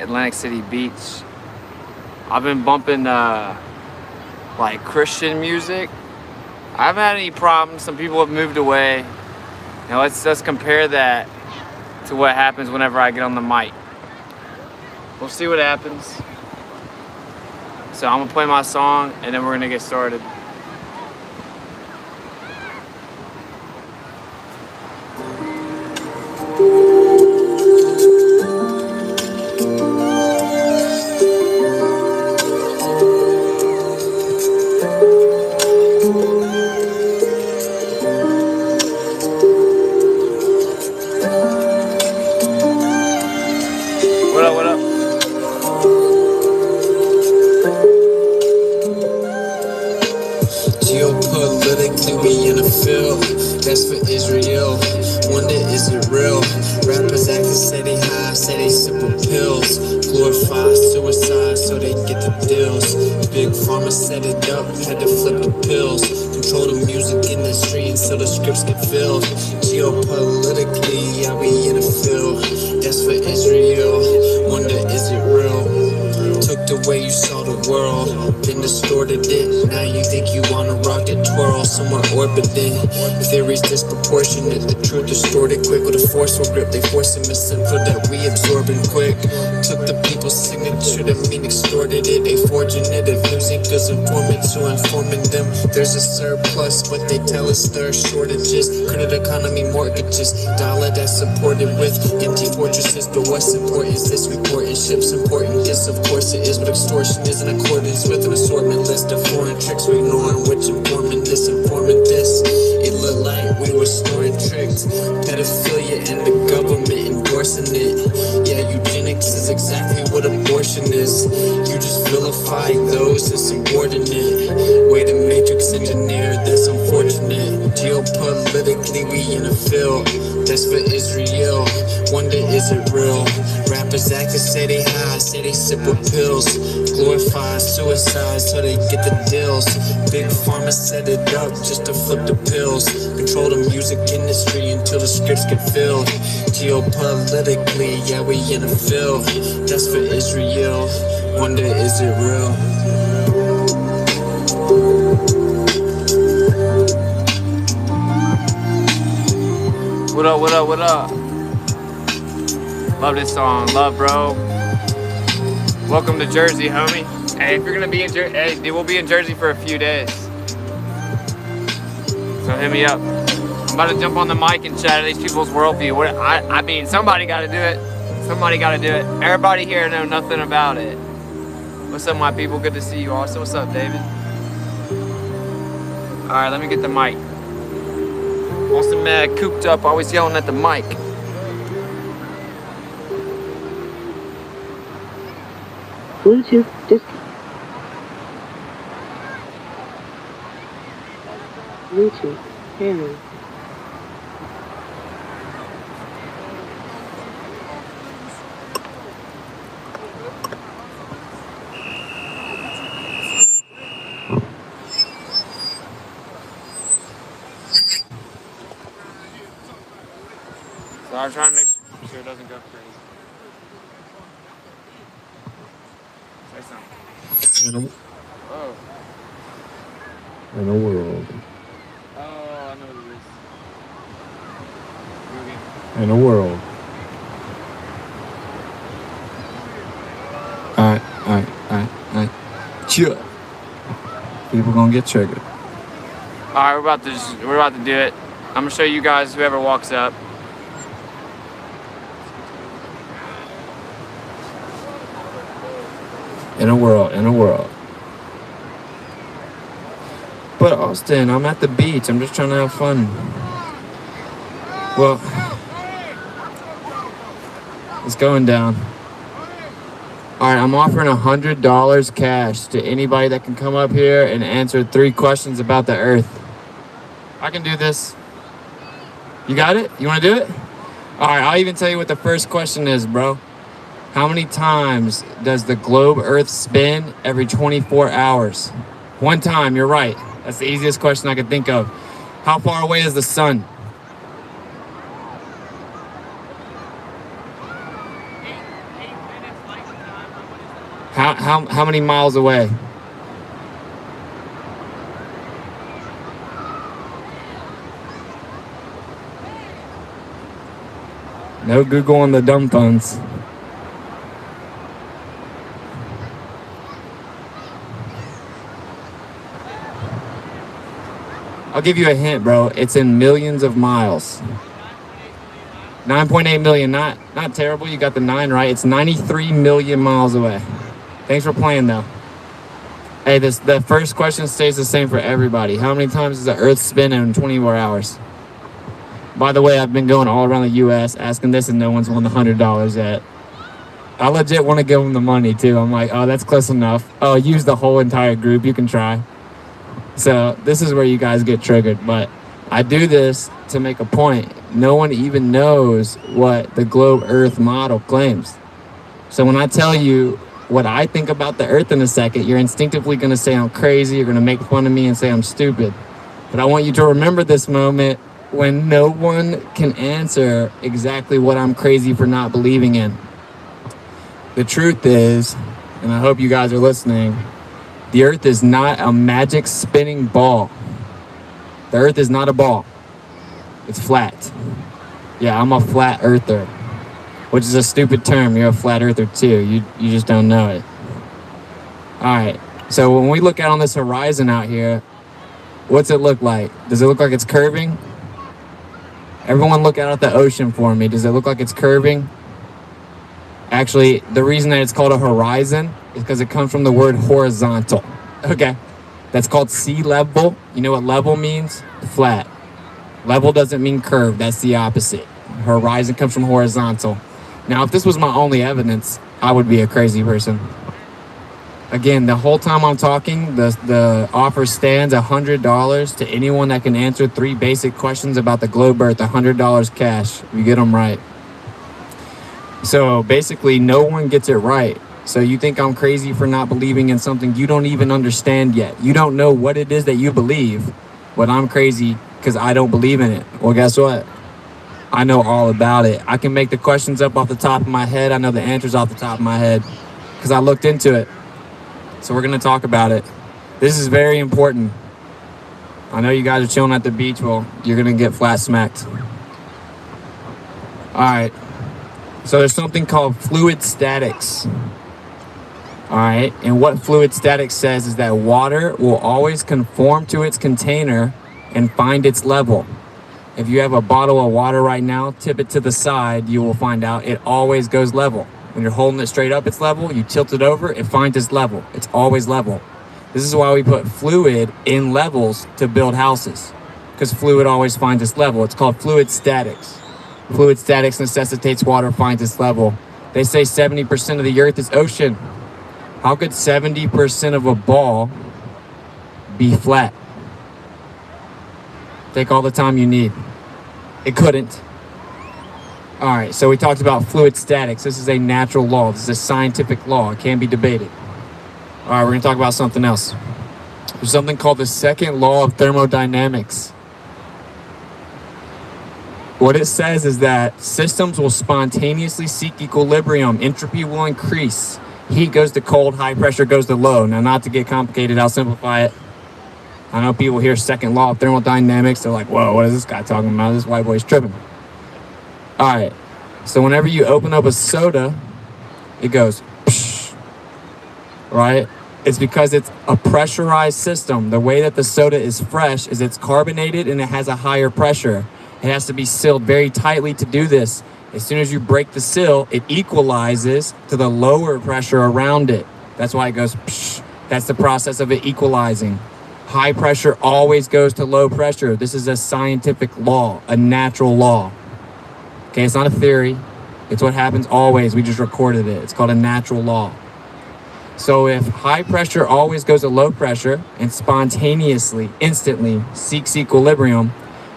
Atlantic City Beach. I've been bumping like Christian music. I haven't had any problems. Some people have moved away. Now let's compare that to what happens whenever I get on the mic. We'll see what happens. So I'm gonna play my song and then we're gonna get started. What up? Geopolitically, we in the field. That's for Israel. Wonder, is it real? Rappers acting steady high, say they sipping pills. Glorify suicide so they get the deals. Big pharma set it up, had to flip the pills. Control the music industry until the scripts get filled. Geopolitically, yeah, we in the field. That's for Israel. Wonder, is it real? Took the way you saw the world, then distorted it. Now you think you want a rocket twirl somewhere orbiting. Theories disproportionate, the truth distorted quick with a forceful grip. They forcing the simple that we absorbing quick. Took the people's signature, that mean extorted it. They forging it, if music is informant to informing them. There's a surplus, but they tell us there are shortages. Credit economy mortgages, dollar that's supported with empty fortresses. But what's important is this reporting ships important. Yes, of course it is, but extortion is in accordance with an assortment list of foreign tricks we ignoring, which informant this, informant this. It looked like we were snoring tricked. Pedophilia and the government endorsing it. Yeah, eugenics is exactly what abortion is. You just vilify those that's subordinate. Way to matrix engineer, that's unfortunate. Geopolitically, we in the field. That's for Israel. Wonder, is it real? Rappers acting steady high, say they sip with pills. Glorify suicide so they get the deals. Big pharma set it up just to flip the pills. Control the music industry until the scripts get filled. Geopolitically, yeah, we in the field. That's for Israel. Wonder, is it real? What up, what up, what up? Love this song, love, bro. Welcome to Jersey, homie. Hey, if you're gonna be in Jersey, hey, we'll be in Jersey for a few days. So hit me up. I'm about to jump on the mic and chat at these people's worldview. I mean, somebody gotta do it. Somebody gotta do it. Everybody here know nothing about it. What's up, my people? Good to see you also. What's up, David? All right, let me get the mic. Austin mad, cooped up, always yelling at the mic. Bluetooth disc. Bluetooth pairing. So I'm trying to make sure it doesn't go crazy. Say something. Oh. In a world. Oh, I know what it is. In a world. Alright. Chill. People gonna get triggered. Alright, we're about to do it. I'm gonna show you guys whoever walks up. In a world. But Austin, I'm at the beach. I'm just trying to have fun. Well, it's going down. All right, I'm offering $100 cash to anybody that can come up here and answer 3 questions about the Earth. I can do this. You got it? You want to do it? All right, I'll even tell you what the first question is, bro. How many times does the globe Earth spin every 24 hours? 1 time, you're right. That's the easiest question I could think of. How far away is the sun? 8 minutes light How many miles away? No Google on the dumb phones. I'll give you a hint, bro. It's in millions of miles. 9.8 million, not terrible. You got the 9 right. It's 93 million miles away. Thanks for playing, though. Hey, the first question stays the same for everybody. How many times does the Earth spin in 24 hours? By the way, I've been going all around the U.S. asking this, and no one's won the $100 yet. I legit want to give them the money, too. I'm like, oh, that's close enough. Oh, use the whole entire group. You can try. So this is where you guys get triggered. But I do this to make a point. No one even knows what the globe Earth model claims. So when I tell you what I think about the Earth in a second, you're instinctively going to say I'm crazy. You're going to make fun of me and say I'm stupid. But I want you to remember this moment when no one can answer exactly what I'm crazy for not believing in. The truth is, and I hope you guys are listening, the Earth is not a magic spinning ball. The Earth is not a ball. It's flat. Yeah, I'm a flat earther, which is a stupid term. You're a flat earther too. You just don't know it. All right. So when we look out on this horizon out here, what's it look like? Does it look like it's curving? Everyone look out at the ocean for me. Does it look like it's curving? Actually, the reason that it's called a horizon is because it comes from the word horizontal. Okay. That's called sea level. You know what level means? Flat. Level doesn't mean curved. That's the opposite. Horizon comes from horizontal. Now, if this was my only evidence, I would be a crazy person. Again, the whole time I'm talking, the offer stands $100 to anyone that can answer 3 basic questions about the globe Earth. $100 cash. You get them right. So basically, no one gets it right. So you think I'm crazy for not believing in something you don't even understand yet. You don't know what it is that you believe, but I'm crazy because I don't believe in it. Well, guess what? I know all about it. I can make the questions up off the top of my head. I know the answers off the top of my head because I looked into it. So we're going to talk about it. This is very important. I know you guys are chilling at the beach. Well, you're going to get flat smacked. All right. So there's something called fluid statics. All right. And what fluid statics says is that water will always conform to its container and find its level. If you have a bottle of water right now, tip it to the side, you will find out it always goes level. When you're holding it straight up, it's level. You tilt it over, it finds its level. It's always level. This is why we put fluid in levels to build houses, because fluid always finds its level. It's called fluid statics. Fluid statics necessitates water finds its level. They say 70% of the Earth is ocean. How could 70% of a ball be flat? Take all the time you need. It couldn't. All right, so we talked about fluid statics. This is a natural law. This is a scientific law. It can't be debated. All right, we're going to talk about something else. There's something called the second law of thermodynamics. What it says is that systems will spontaneously seek equilibrium. Entropy will increase. Heat goes to cold, high pressure goes to low. Now, not to get complicated, I'll simplify it. I know people hear second law of thermodynamics. They're like, whoa, what is this guy talking about? This white boy's tripping. All right. So whenever you open up a soda, it goes, psh, right? It's because it's a pressurized system. The way that the soda is fresh is it's carbonated and it has a higher pressure. It has to be sealed very tightly to do this. As soon as you break the seal, it equalizes to the lower pressure around it. That's why it goes, psh. That's the process of it equalizing. High pressure always goes to low pressure. This is a scientific law, a natural law. Okay, it's not a theory. It's what happens always. We just recorded it. It's called a natural law. So if high pressure always goes to low pressure and spontaneously, instantly seeks equilibrium,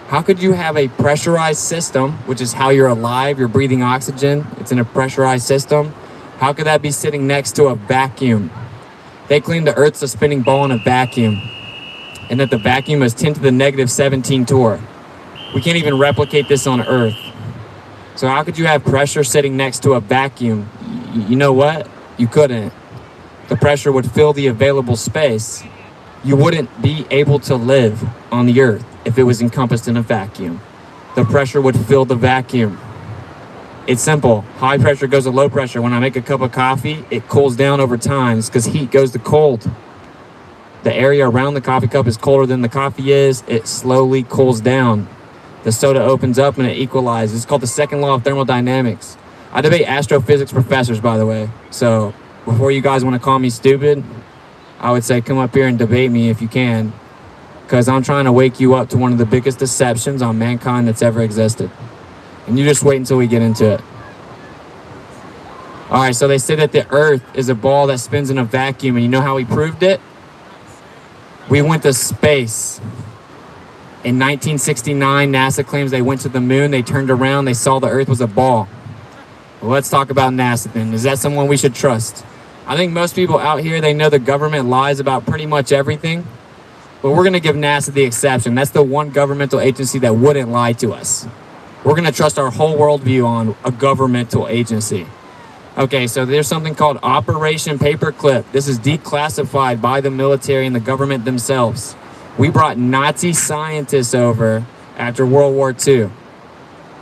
how could you have a pressurized system, which is how you're alive, you're breathing oxygen, it's in a pressurized system? How could that be sitting next to a vacuum? They claim the Earth's a spinning ball in a vacuum, and that the vacuum is 10 to the negative 17 torr. We can't even replicate this on Earth. So how could you have pressure sitting next to a vacuum? You know what? You couldn't. the pressure would fill the available space, you wouldn't be able to live on the earth if it was encompassed in a vacuum. The pressure would fill the vacuum. It's simple. High pressure goes to low pressure. When I make a cup of coffee, it cools down over time. It's because heat goes to cold. The area around the coffee cup is colder than the coffee is. It slowly cools down. The soda opens up and it equalizes. It's called the second law of thermodynamics. I debate astrophysics professors, by the way. So before you guys want to call me stupid, I would say come up here and debate me if you can, because I'm trying to wake you up to one of the biggest deceptions on mankind that's ever existed. And you just wait until we get into it. All right, so they say that the Earth is a ball that spins in a vacuum, and you know how we proved it? We went to space. In 1969, NASA claims they went to the moon, they turned around, they saw the Earth was a ball. Well, let's talk about NASA then. Is that someone we should trust? I think most people out here, they know the government lies about pretty much everything, but we're going to give NASA the exception. That's the one governmental agency that wouldn't lie to us. We're going to trust our whole worldview on a governmental agency. Okay, so there's something called Operation Paperclip. This is declassified by the military and the government themselves. We brought Nazi scientists over after World War II.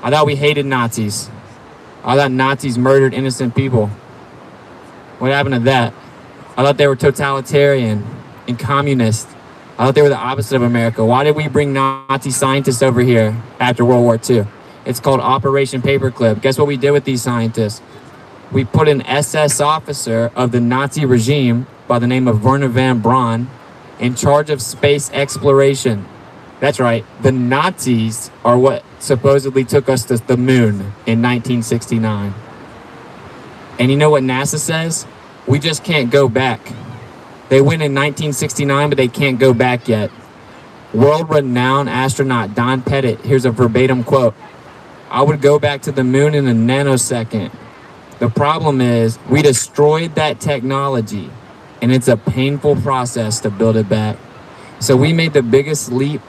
I thought we hated Nazis. I thought Nazis murdered innocent people. What happened to that? I thought they were totalitarian and communist. I thought they were the opposite of America. Why did we bring Nazi scientists over here after World War II? It's called Operation Paperclip. Guess what we did with these scientists? We put an SS officer of the Nazi regime by the name of Werner von Braun in charge of space exploration. That's right. The Nazis are what supposedly took us to the moon in 1969. And you know what NASA says? We just can't go back. They went in 1969, but they can't go back yet. World-renowned astronaut Don Pettit, here's a verbatim quote. I would go back to the moon in a nanosecond. The problem is we destroyed that technology, and it's a painful process to build it back. So we made the biggest leap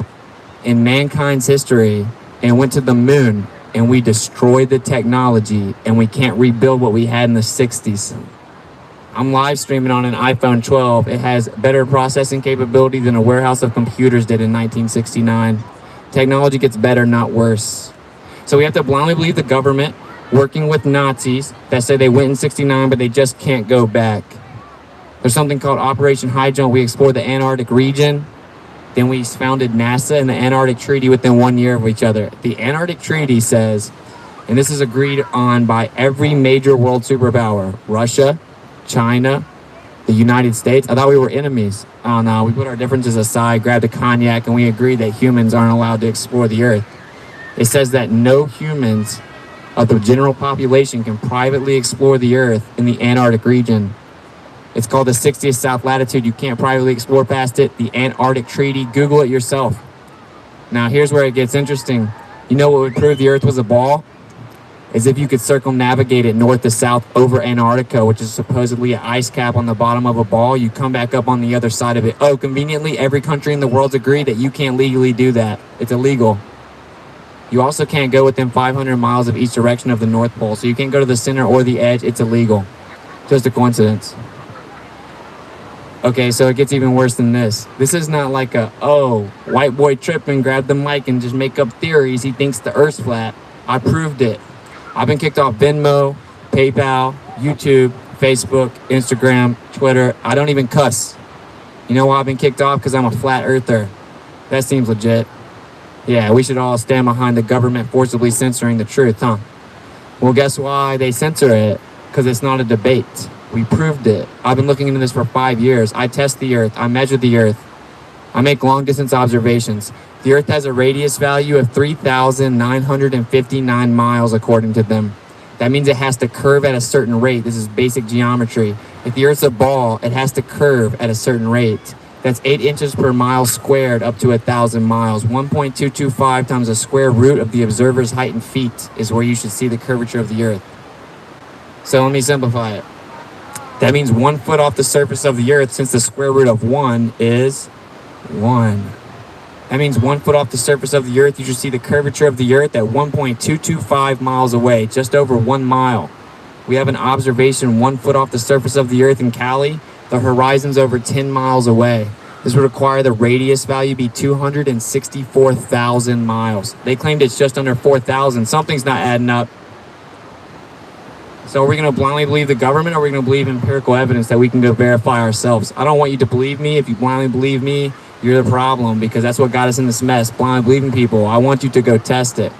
in mankind's history and went to the moon, and we destroyed the technology, and we can't rebuild what we had in the 60s. I'm live streaming on an iPhone 12. It has better processing capability than a warehouse of computers did in 1969. Technology gets better, not worse. So we have to blindly believe the government working with Nazis that say they went in 69, but they just can't go back. There's something called Operation High Jump. We explored the Antarctic region. Then we founded NASA and the Antarctic Treaty within 1 year of each other. The Antarctic Treaty says, and this is agreed on by every major world superpower, Russia, China, the United States. I thought we were enemies. Oh no, we put our differences aside, grabbed a cognac, and we agreed that humans aren't allowed to explore the Earth. It says that no humans of the general population can privately explore the Earth in the Antarctic region. It's called the 60th South Latitude. You can't privately explore past it. The Antarctic Treaty. Google it yourself. Now, here's where it gets interesting. You know what would prove the Earth was a ball? Is if you could circumnavigate it north to south over Antarctica, which is supposedly an ice cap on the bottom of a ball. You come back up on the other side of it. Oh, conveniently, every country in the world's agreed that you can't legally do that. It's illegal. You also can't go within 500 miles of each direction of the North Pole. So you can't go to the center or the edge. It's illegal. Just a coincidence. Okay, so it gets even worse than this. This is not like white boy tripping, grab the mic and just make up theories. He thinks the Earth's flat. I proved it. I've been kicked off Venmo, PayPal, YouTube, Facebook, Instagram, Twitter. I don't even cuss. You know why I've been kicked off? Because I'm a flat earther. That seems legit. Yeah, we should all stand behind the government forcibly censoring the truth, huh? Well, guess why they censor it? Because it's not a debate. We proved it. I've been looking into this for 5 years. I test the Earth. I measure the Earth. I make long-distance observations. The Earth has a radius value of 3,959 miles, according to them. That means it has to curve at a certain rate. This is basic geometry. If the Earth's a ball, it has to curve at a certain rate. That's 8 inches per mile squared up to 1,000 miles. 1.225 times the square root of the observer's height in feet is where you should see the curvature of the Earth. So let me simplify it. That means 1 foot off the surface of the Earth, since the square root of 1 is 1. That means 1 foot off the surface of the Earth, you should see the curvature of the Earth at 1.225 miles away, just over 1 mile. We have an observation 1 foot off the surface of the Earth in Cali. The horizon's over 10 miles away. This would require the radius value be 264,000 miles. They claimed it's just under 4,000. Something's not adding up. So are we going to blindly believe the government, or are we going to believe empirical evidence that we can go verify ourselves? I don't want you to believe me. If you blindly believe me, you're the problem, because that's what got us in this mess, blindly believing people. I want you to go test it.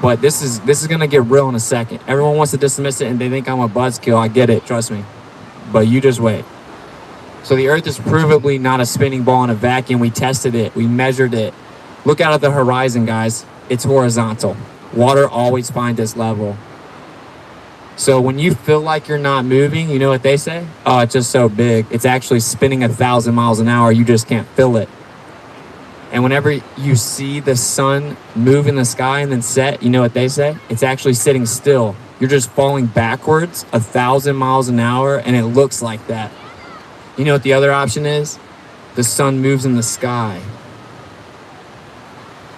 But this is going to get real in a second. Everyone wants to dismiss it, and they think I'm a buzzkill. I get it, trust me. But you just wait. So the Earth is provably not a spinning ball in a vacuum. We tested it. We measured it. Look out at the horizon, guys. It's horizontal. Water always finds its level. So when you feel like you're not moving, you know what they say? Oh, it's just so big. It's actually spinning 1,000 miles an hour. You just can't feel it. And whenever you see the sun move in the sky and then set, you know what they say? It's actually sitting still. You're just falling backwards 1,000 miles an hour, and it looks like that. You know what the other option is? The sun moves in the sky.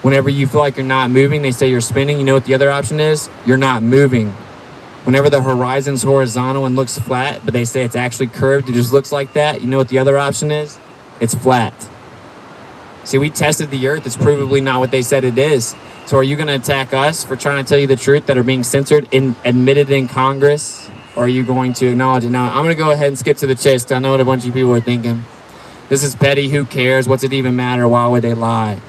Whenever you feel like you're not moving, they say you're spinning. You know what the other option is? You're not moving. Whenever the horizon's horizontal and looks flat, but they say it's actually curved, it just looks like that. You know what the other option is? It's flat. See, we tested the Earth. It's provably not what they said it is. So are you going to attack us for trying to tell you the truth that are being censored and admitted in Congress? Or are you going to acknowledge it? Now, I'm going to go ahead and skip to the chase, because I know what a bunch of people are thinking. This is petty. Who cares? What's it even matter? Why would they lie?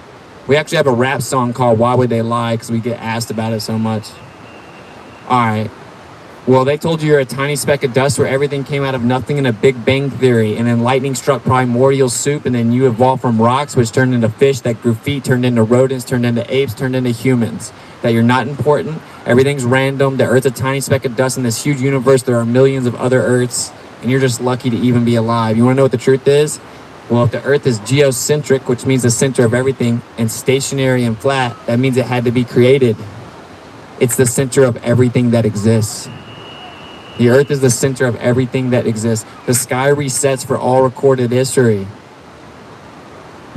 We actually have a rap song called Why Would They Lie, because we get asked about it so much. All right. Well, they told you you're a tiny speck of dust where everything came out of nothing in a Big Bang Theory, and then lightning struck primordial soup, and then you evolved from rocks, which turned into fish, that grew feet, turned into rodents, turned into apes, turned into humans. That you're not important, everything's random, the Earth's a tiny speck of dust in this huge universe, there are millions of other Earths, and you're just lucky to even be alive. You want to know what the truth is? Well, if the Earth is geocentric, which means the center of everything, and stationary and flat, that means it had to be created. It's the center of everything that exists. The Earth is the center of everything that exists. The sky resets for all recorded history.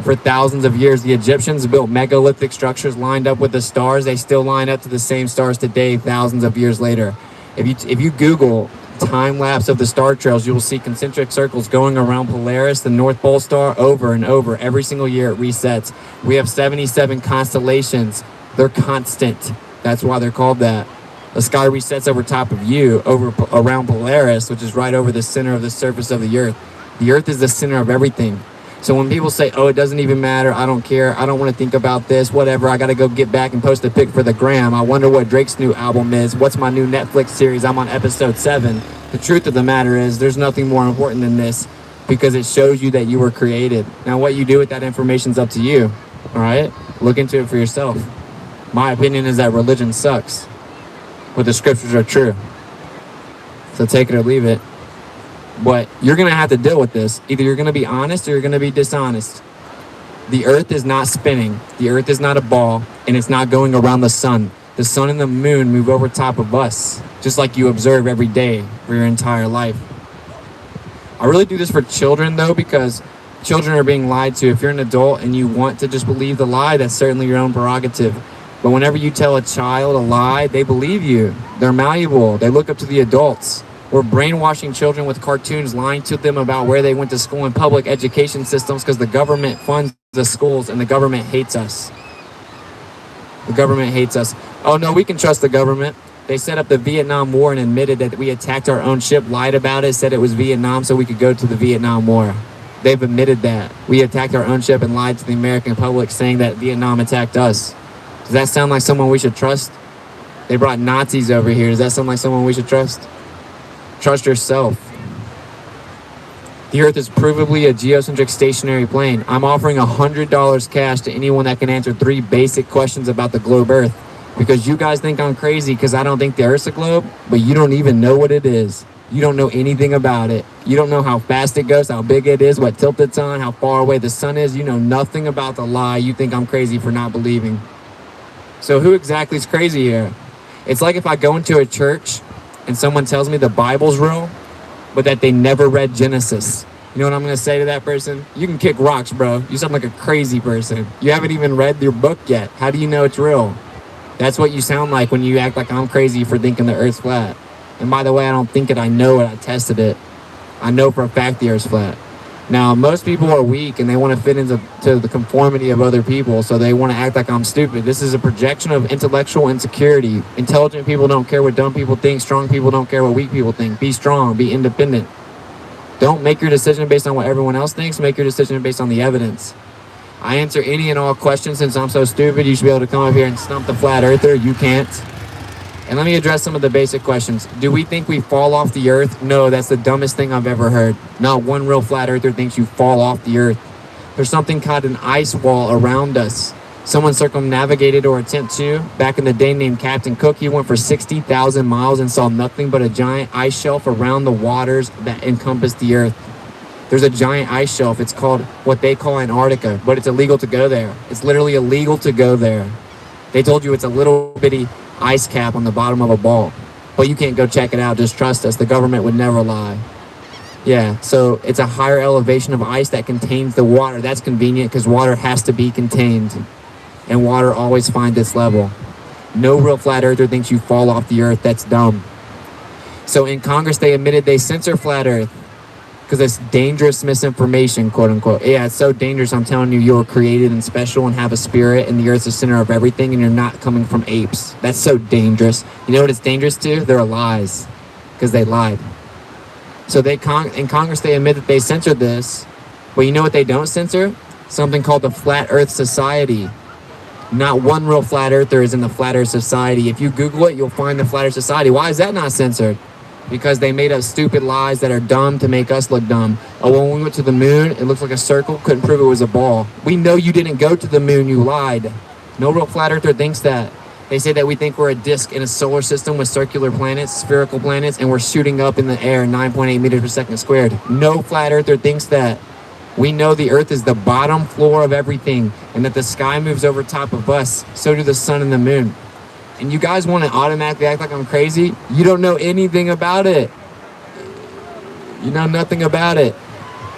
For thousands of years, the Egyptians built megalithic structures lined up with the stars. They still line up to the same stars today, thousands of years later. If you Google time lapse of the star trails, you will see concentric circles going around Polaris, the North Pole star, over and over. Every single year it resets. We have 77 constellations. They're constant. That's why they're called that. The sky resets over top of you, around Polaris, which is right over the center of the surface of the Earth. The Earth is the center of everything. So when people say, oh, it doesn't even matter, I don't care, I don't want to think about this, whatever, I got to go get back and post a pic for the gram, I wonder what Drake's new album is, what's my new Netflix series, I'm on episode 7. The truth of the matter is, there's nothing more important than this, because it shows you that you were created. Now, what you do with that information is up to you, all right? Look into it for yourself. My opinion is that religion sucks, but the scriptures are true. So take it or leave it. But you're going to have to deal with this. Either you're going to be honest or you're going to be dishonest. The Earth is not spinning. The Earth is not a ball, and it's not going around the sun. The sun and the moon move over top of us, just like you observe every day for your entire life. I really do this for children, though, because children are being lied to. If you're an adult and you want to just believe the lie, that's certainly your own prerogative. But whenever you tell a child a lie, they believe you. They're malleable. They look up to the adults. We're brainwashing children with cartoons, lying to them about where they went to school in public education systems, because the government funds the schools and the government hates us. The government hates us. Oh no, we can trust the government. They set up the Vietnam War and admitted that we attacked our own ship, lied about it, said it was Vietnam so we could go to the Vietnam War. They've admitted that. We attacked our own ship and lied to the American public, saying that Vietnam attacked us. Does that sound like someone we should trust? They brought Nazis over here. Does that sound like someone we should trust? Trust yourself. The Earth is provably a geocentric stationary plane. I'm offering $100 cash to anyone that can answer 3 basic questions about the globe Earth. Because you guys think I'm crazy because I don't think the Earth's a globe, but you don't even know what it is. You don't know anything about it. You don't know how fast it goes, how big it is, what tilt it's on, how far away the sun is. You know nothing about the lie. You think I'm crazy for not believing. So who exactly is crazy here? It's like if I go into a church and someone tells me the Bible's real, but that they never read Genesis. You know what I'm going to say to that person? You can kick rocks, bro. You sound like a crazy person. You haven't even read your book yet. How do you know it's real? That's what you sound like when you act like I'm crazy for thinking the Earth's flat. And by the way, I don't think it, I know it, I tested it. I know for a fact the Earth's flat. Now, most people are weak and they want to fit into the conformity of other people, so they want to act like I'm stupid. This is a projection of intellectual insecurity. Intelligent people don't care what dumb people think. Strong people don't care what weak people think. Be strong. Be independent. Don't make your decision based on what everyone else thinks. Make your decision based on the evidence. I answer any and all questions. Since I'm so stupid, you should be able to come up here and stump the flat earther. You can't. And let me address some of the basic questions. Do we think we fall off the earth? No, that's the dumbest thing I've ever heard. Not one real flat earther thinks you fall off the earth. There's something called an ice wall around us. Someone circumnavigated or attempt to. Back in the day named Captain Cook, he went for 60,000 miles and saw nothing but a giant ice shelf around the waters that encompass the earth. There's a giant ice shelf. It's called what they call Antarctica, but it's illegal to go there. It's literally illegal to go there. They told you it's a little bitty ice cap on the bottom of a ball, but you can't go check it out. Just trust us. The government would never lie. Yeah, so it's a higher elevation of ice that contains the water. That's convenient because water has to be contained, and water always finds its level. No real flat earther thinks you fall off the earth. That's dumb. So in Congress, they admitted they censor flat earth because it's dangerous misinformation, quote unquote. Yeah, it's so dangerous. I'm telling you, you're created and special and have a spirit, and the earth's the center of everything, and you're not coming from apes. That's so dangerous. You know what it's dangerous to? They're lies, because they lied. So in Congress, they admit that they censored this, but you know what they don't censor? Something called the Flat Earth Society. Not one real flat earther is in the Flat Earth Society. If you Google it, you'll find the Flat Earth Society. Why is that not censored? Because they made up stupid lies that are dumb to make us look dumb. Oh, when we went to the moon, it looked like a circle. Couldn't prove it was a ball. We know you didn't go to the moon. You lied. No real flat earther thinks that. They say that we think we're a disk in a solar system with circular planets, spherical planets, and we're shooting up in the air 9.8 meters per second squared. No flat earther thinks that. We know the earth is the bottom floor of everything, and that the sky moves over top of us. So do the sun and the moon. And you guys want to automatically act like I'm crazy? You don't know anything about it. You know nothing about it.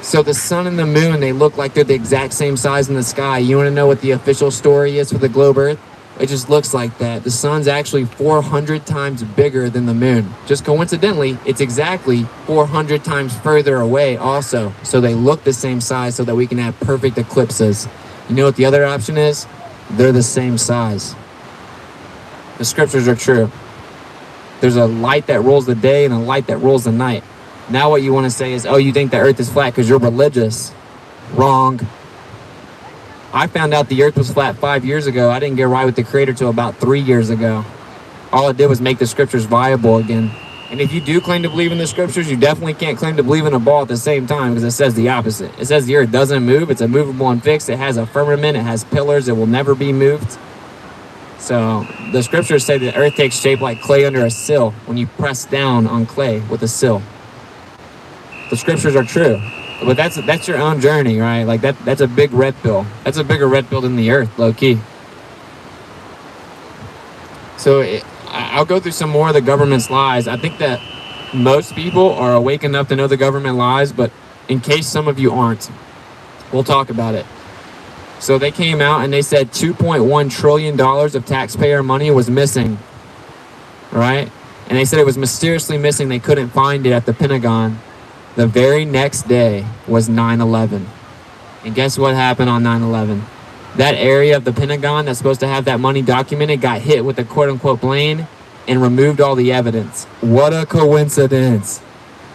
So the sun and the moon, they look like they're the exact same size in the sky. You want to know what the official story is for the globe Earth? It just looks like that. The sun's actually 400 times bigger than the moon. Just coincidentally, it's exactly 400 times further away also. So they look the same size so that we can have perfect eclipses. You know what the other option is? They're the same size. The scriptures are true. There's a light that rules the day and a light that rules the night. Now what you want to say is, oh, you think the earth is flat because you're religious. Wrong. I found out the earth was flat 5 years ago. I didn't get right with the creator till about 3 years ago. All it did was make the scriptures viable again. And if you do claim to believe in the scriptures, you definitely can't claim to believe in a ball at the same time, because it says the opposite. It says the earth doesn't move. It's immovable and fixed. It has a firmament. It has pillars. It will never be moved. So the scriptures say the earth takes shape like clay under a sill when you press down on clay with a sill. The scriptures are true. But that's your own journey, right? Like that's a big red pill. That's a bigger red pill than the earth, low key. So I'll go through some more of the government's lies. I think that most people are awake enough to know the government lies, but in case some of you aren't, we'll talk about it. So they came out and they said $2.1 trillion of taxpayer money was missing, right? And they said it was mysteriously missing. They couldn't find it at the Pentagon. The very next day was 9/11. And guess what happened on 9/11? That area of the Pentagon that's supposed to have that money documented got hit with a quote-unquote plane and removed all the evidence. What a coincidence.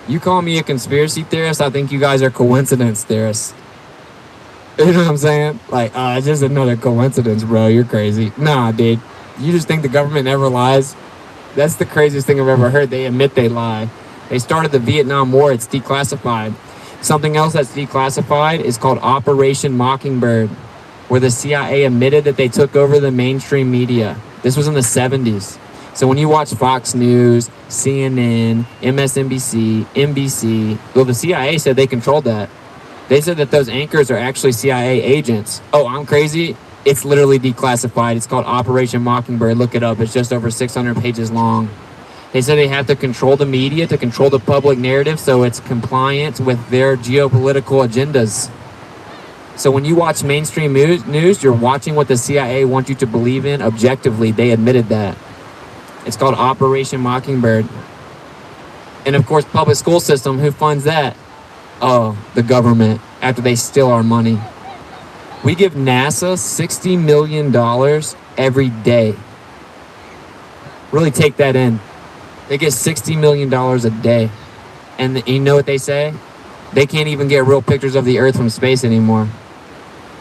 You call me a conspiracy theorist, I think you guys are coincidence theorists. You know what I'm saying? Like, it's just another coincidence, bro. You're crazy. Nah, dude. You just think the government never lies? That's the craziest thing I've ever heard. They admit they lie. They started the Vietnam War. It's declassified. Something else that's declassified is called Operation Mockingbird, where the CIA admitted that they took over the mainstream media. This was in the 70s. So when you watch Fox News, CNN, MSNBC, NBC, well, the CIA said they controlled that. They said that those anchors are actually CIA agents. Oh, I'm crazy? It's literally declassified. It's called Operation Mockingbird. Look it up. It's just over 600 pages long. They said they have to control the media, to control the public narrative, so it's compliant with their geopolitical agendas. So when you watch mainstream news, you're watching what the CIA wants you to believe in objectively. They admitted that. It's called Operation Mockingbird. And of course, public school system, who funds that? Oh, the government, after they steal our money. We give NASA $60 million every day. Really take that in. They get $60 million a day. And you know what they say? They can't even get real pictures of the Earth from space anymore.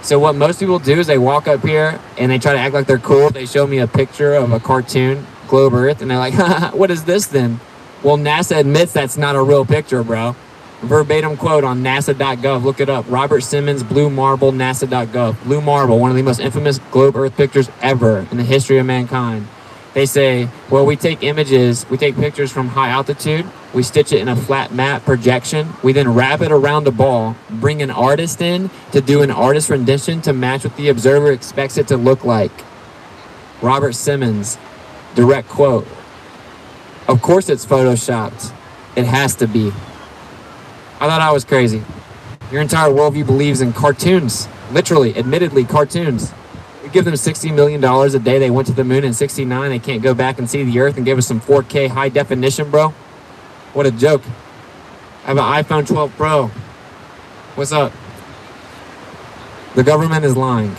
So what most people do is they walk up here and they try to act like they're cool. They show me a picture of a cartoon, globe Earth, and they're like, haha, what is this then? Well, NASA admits that's not a real picture, bro. Verbatim quote on NASA.gov. Look it up. Robert Simmons, Blue Marble, NASA.gov. Blue Marble, one of the most infamous globe Earth pictures ever in the history of mankind. They say, well, we take pictures from high altitude, we stitch it in a flat map projection, we then wrap it around a ball, bring an artist in to do an artist rendition to match what the observer expects it to look like. Robert Simmons, direct quote. Of course it's photoshopped. It has to be. I thought I was crazy. Your entire worldview believes in cartoons. Literally, admittedly, cartoons. We give them $60 million a day. They went to the moon in '69. They can't go back and see the Earth and give us some 4K high definition, bro. What a joke. I have an iPhone 12 Pro. What's up? The government is lying.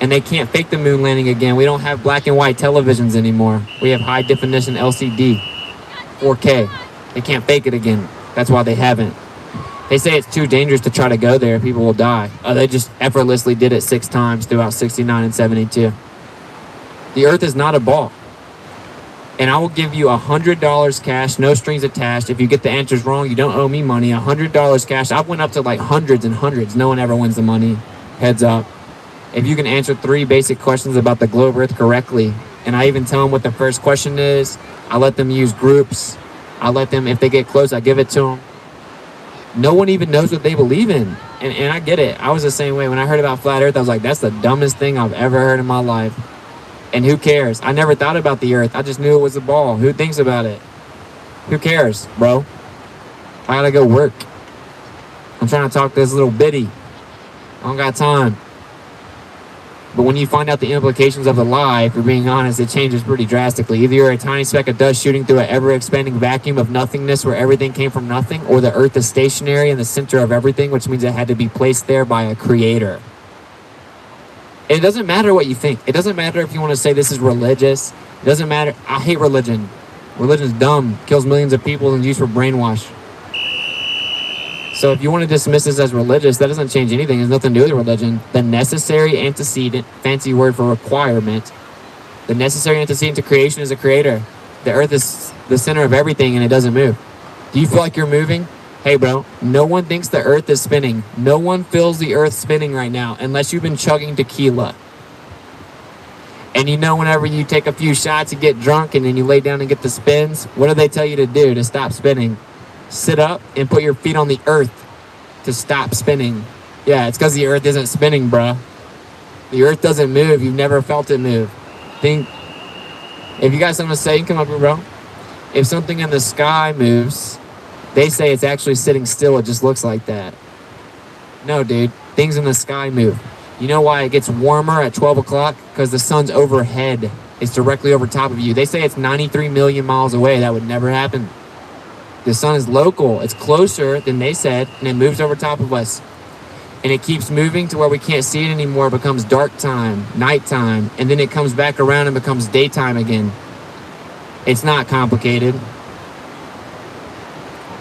And they can't fake the moon landing again. We don't have black and white televisions anymore. We have high definition LCD, 4K. They can't fake it again. That's why they haven't. They say it's too dangerous to try to go there. People will die. They just effortlessly did it 6 times throughout 69 and 72. The Earth is not a ball. And I will give you $100 cash, no strings attached. If you get the answers wrong, you don't owe me money. $100 cash. I've went up to like hundreds and hundreds. No one ever wins the money. Heads up. If you can answer 3 basic questions about the globe Earth correctly, and I even tell them what the first question is, I let them use groups. I let them, if they get close, I give it to them. No one even knows what they believe in. And I get it. I was the same way. When I heard about flat Earth, I was like, that's the dumbest thing I've ever heard in my life. And who cares? I never thought about the Earth. I just knew it was a ball. Who thinks about it? Who cares, bro? I gotta go work. I'm trying to talk to this little bitty. I don't got time. But when you find out the implications of the lie, if you're being honest, it changes pretty drastically. Either you're a tiny speck of dust shooting through an ever-expanding vacuum of nothingness where everything came from nothing, or the Earth is stationary in the center of everything, which means it had to be placed there by a creator. And it doesn't matter what you think. It doesn't matter if you want to say this is religious. It doesn't matter. I hate religion. Religion's dumb. Kills millions of people and used for brainwash. So if you want to dismiss this as religious, that doesn't change anything. It has nothing to do with religion. The necessary antecedent, fancy word for requirement, the necessary antecedent to creation is a creator. The Earth is the center of everything and it doesn't move. Do you feel like you're moving? Hey, bro, no one thinks the Earth is spinning. No one feels the Earth spinning right now unless you've been chugging tequila. And you know whenever you take a few shots, you get drunk and then you lay down and get the spins, what do they tell you to do to stop spinning? Sit up and put your feet on the Earth to stop spinning. Yeah, it's because the Earth isn't spinning, bruh. The Earth doesn't move. You've never felt it move. If you got something to say, you can come up here, bro. If something in the sky moves, they say it's actually sitting still. It just looks like that. No, dude. Things in the sky move. You know why it gets warmer at 12 o'clock? Because the sun's overhead. It's directly over top of you. They say it's 93 million miles away. That would never happen. The sun is local. It's closer than they said, and it moves over top of us. And it keeps moving to where we can't see it anymore. It becomes dark time, nighttime, and then it comes back around and becomes daytime again. It's not complicated.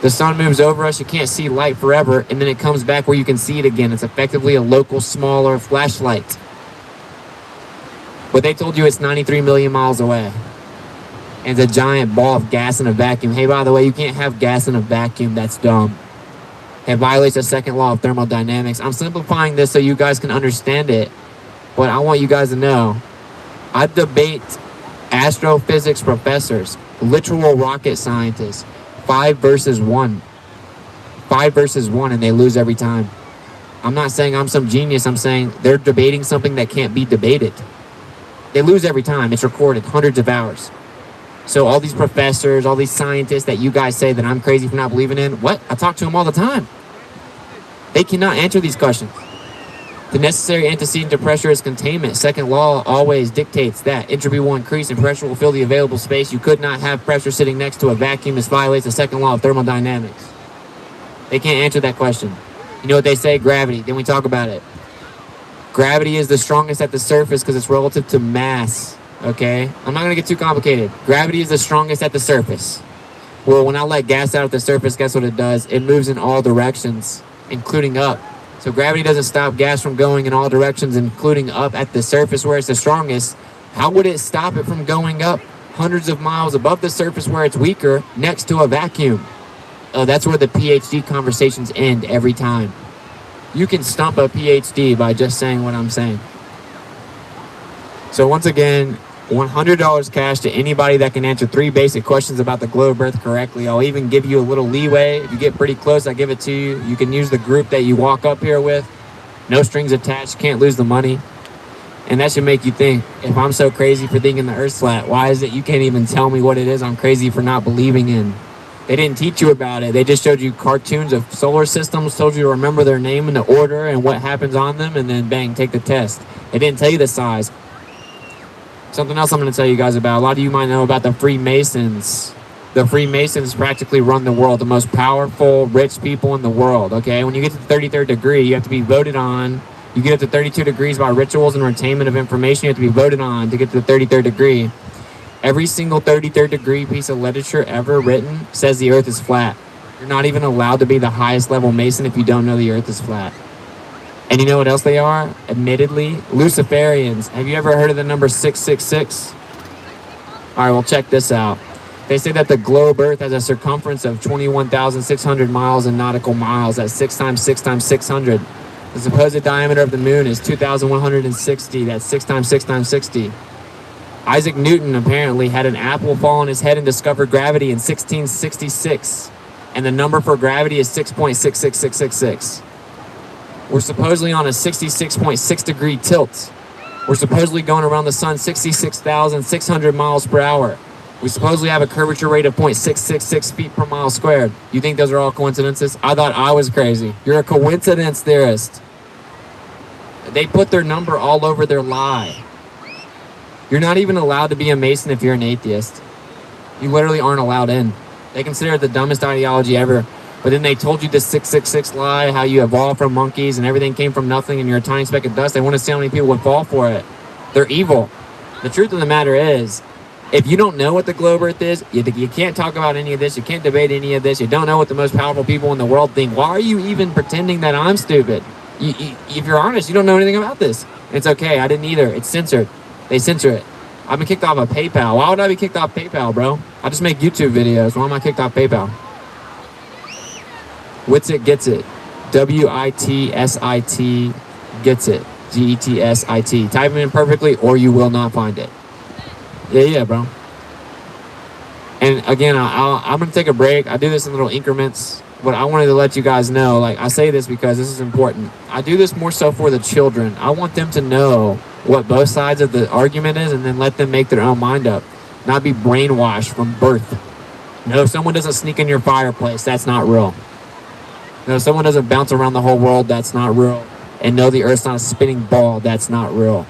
The sun moves over us, you can't see light forever, and then it comes back where you can see it again. It's effectively a local, smaller flashlight. But they told you it's 93 million miles away. And it's a giant ball of gas in a vacuum. Hey, by the way, you can't have gas in a vacuum. That's dumb. It violates the second law of thermodynamics. I'm simplifying this so you guys can understand it. But I want you guys to know, I debate astrophysics professors, literal rocket scientists, 5 versus 1. 5 versus 1, and they lose every time. I'm not saying I'm some genius. I'm saying they're debating something that can't be debated. They lose every time. It's recorded, hundreds of hours. So all these professors, all these scientists that you guys say that I'm crazy for not believing in, what? I talk to them all the time. They cannot answer these questions. The necessary antecedent to pressure is containment. Second law always dictates that entropy will increase and pressure will fill the available space. You could not have pressure sitting next to a vacuum. This violates the second law of thermodynamics. They can't answer that question. You know what they say? Gravity. Then we talk about it. Gravity is the strongest at the surface because it's relative to mass. Okay? I'm not going to get too complicated. Gravity is the strongest at the surface. Well, when I let gas out at the surface, guess what it does? It moves in all directions, including up. So gravity doesn't stop gas from going in all directions, including up at the surface where it's the strongest. How would it stop it from going up hundreds of miles above the surface where it's weaker next to a vacuum? Oh, that's where the PhD conversations end every time. You can stump a PhD by just saying what I'm saying. So once again, $100 cash to anybody that can answer 3 basic questions about the globe Earth correctly. I'll even give you a little leeway. If you get pretty close, I give it to you. You can use the group that you walk up here with. No strings attached. Can't lose the money. And that should make you think, if I'm so crazy for thinking the Earth's flat, why is it you can't even tell me what it is I'm crazy for not believing in? They didn't teach you about it. They just showed you cartoons of solar systems, told you to remember their name and the order and what happens on them, and then bang, take the test. They didn't tell you the size. Something else I'm going to tell you guys about. A lot of you might know about the Freemasons. The Freemasons practically run the world, the most powerful, rich people in the world, okay? When you get to the 33rd degree, you have to be voted on. You get up to 32 degrees by rituals and retainment of information. You have to be voted on to get to the 33rd degree. Every single 33rd degree piece of literature ever written says the Earth is flat. You're not even allowed to be the highest level Mason if you don't know the Earth is flat. And you know what else they are? Admittedly, Luciferians. Have you ever heard of the number 666? All right, well, check this out. They say that the globe Earth has a circumference of 21,600 miles in nautical miles. That's 6 times 6 times 600. The supposed diameter of the moon is 2,160. That's 6 times 6 times 60. Isaac Newton apparently had an apple fall on his head and discovered gravity in 1666. And the number for gravity is 6.66666. We're supposedly on a 66.6 degree tilt. We're supposedly going around the sun 66,600 miles per hour. We supposedly have a curvature rate of 0.666 feet per mile squared. You think those are all coincidences? I thought I was crazy. You're a coincidence theorist. They put their number all over their lie. You're not even allowed to be a Mason if you're an atheist. You literally aren't allowed in. They consider it the dumbest ideology ever. But then they told you the 666 lie, how you evolved from monkeys and everything came from nothing and you're a tiny speck of dust. They want to see how many people would fall for it. They're evil. The truth of the matter is, if you don't know what the globe Earth is, you can't talk about any of this, you can't debate any of this, you don't know what the most powerful people in the world think, why are you even pretending that I'm stupid? If you're honest, you don't know anything about this. It's okay, I didn't either. It's censored. They censor it. I've been kicked off of PayPal. Why would I be kicked off PayPal, bro? I just make YouTube videos. Why am I kicked off PayPal? Witsit gets it. WITSIT gets it. GETSIT. Type it in perfectly or you will not find it. Yeah, bro. And again, I'm going to take a break. I do this in little increments, but I wanted to let you guys know, like, I say this because this is important. I do this more so for the children. I want them to know what both sides of the argument is and then let them make their own mind up. Not be brainwashed from birth. No, if someone doesn't sneak in your fireplace, that's not real. No, if someone doesn't bounce around the whole world, that's not real. And know the Earth's not a spinning ball, that's not real.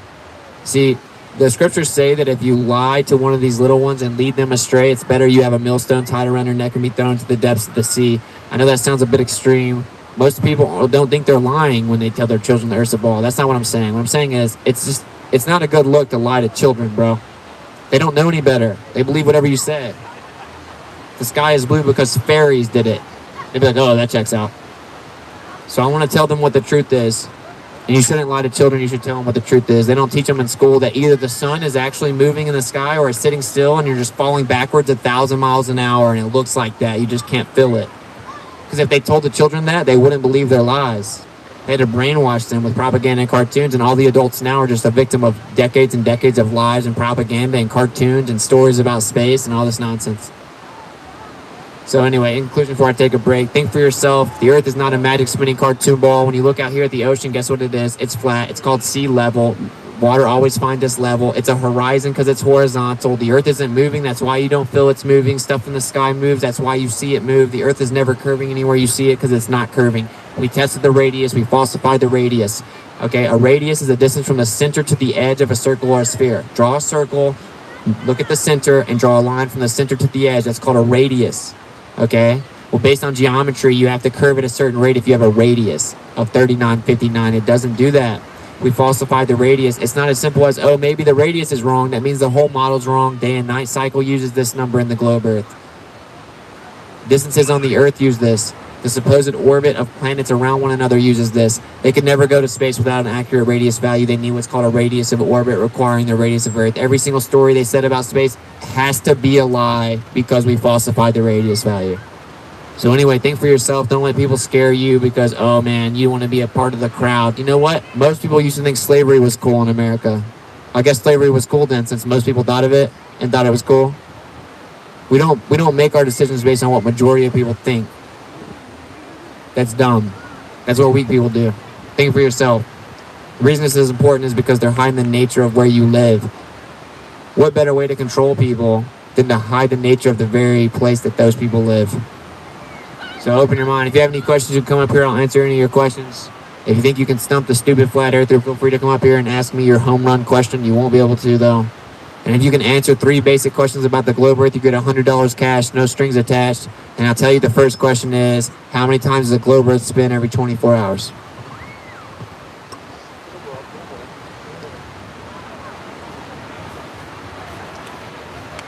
See, the scriptures say that if you lie to one of these little ones and lead them astray, it's better you have a millstone tied around your neck and be thrown into the depths of the sea. I know that sounds a bit extreme. Most people don't think they're lying when they tell their children the Earth's a ball. That's not what I'm saying. What I'm saying is, it's not a good look to lie to children, bro. They don't know any better. They believe whatever you say. The sky is blue because fairies did it. They'd be like, oh, that checks out. So I want to tell them what the truth is. And you shouldn't lie to children. You should tell them what the truth is. They don't teach them in school that either the sun is actually moving in the sky or it's sitting still and you're just falling backwards 1,000 miles an hour and it looks like that. You just can't feel it. Because if they told the children that, they wouldn't believe their lies. They had to brainwash them with propaganda and cartoons, and all the adults now are just a victim of decades and decades of lies and propaganda and cartoons and stories about space and all this nonsense. So anyway, in conclusion, before I take a break, think for yourself. The Earth is not a magic spinning cartoon ball. When you look out here at the ocean, guess what it is? It's flat. It's called sea level. Water always finds this level. It's a horizon because it's horizontal. The Earth isn't moving. That's why you don't feel it's moving. Stuff in the sky moves. That's why you see it move. The Earth is never curving anywhere you see it because it's not curving. We tested the radius. We falsified the radius. Okay, a radius is the distance from the center to the edge of a circle or a sphere. Draw a circle, look at the center, and draw a line from the center to the edge. That's called a radius. Okay? Well, based on geometry, you have to curve at a certain rate if you have a radius of 3959. It doesn't do that. We falsified the radius. It's not as simple as, oh, maybe the radius is wrong. That means the whole model's wrong. Day and night cycle uses this number in the globe Earth. Distances on the Earth use this. The supposed orbit of planets around one another uses this. They could never go to space without an accurate radius value. They need what's called a radius of orbit requiring the radius of Earth. Every single story they said about space has to be a lie because we falsified the radius value. So anyway, think for yourself. Don't let people scare you because, oh man, you want to be a part of the crowd. You know what? Most people used to think slavery was cool in America. I guess slavery was cool then since most people thought of it and thought it was cool. We don't make our decisions based on what majority of people think. That's dumb. That's what weak people do. Think for yourself. The reason this is important is because they're hiding the nature of where you live. What better way to control people than to hide the nature of the very place that those people live? So open your mind. If you have any questions, you can come up here. I'll answer any of your questions. If you think you can stump the stupid flat earther, feel free to come up here and ask me your home run question. You won't be able to, though. And if you can answer 3 basic questions about the globe Earth, you get $100 cash, no strings attached. And I'll tell you the first question is, how many times does the globe Earth spin every 24 hours?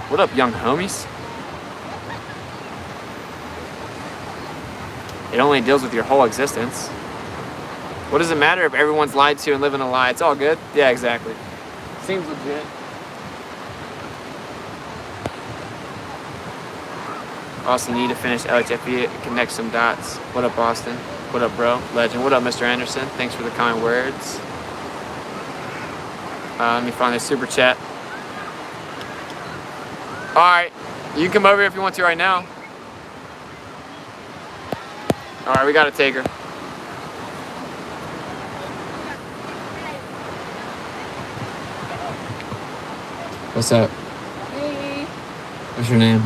What up, young homies? It only deals with your whole existence. What does it matter if everyone's lied to and living a lie? It's all good. Yeah, exactly. Seems legit. Austin, need to finish LHFE, connect some dots. What up, Austin? What up, bro? Legend. What up, Mr. Anderson? Thanks for the kind words. Let me find this super chat. Alright, you can come over here if you want to right now. Alright, we gotta take her. What's up? Hey. What's your name?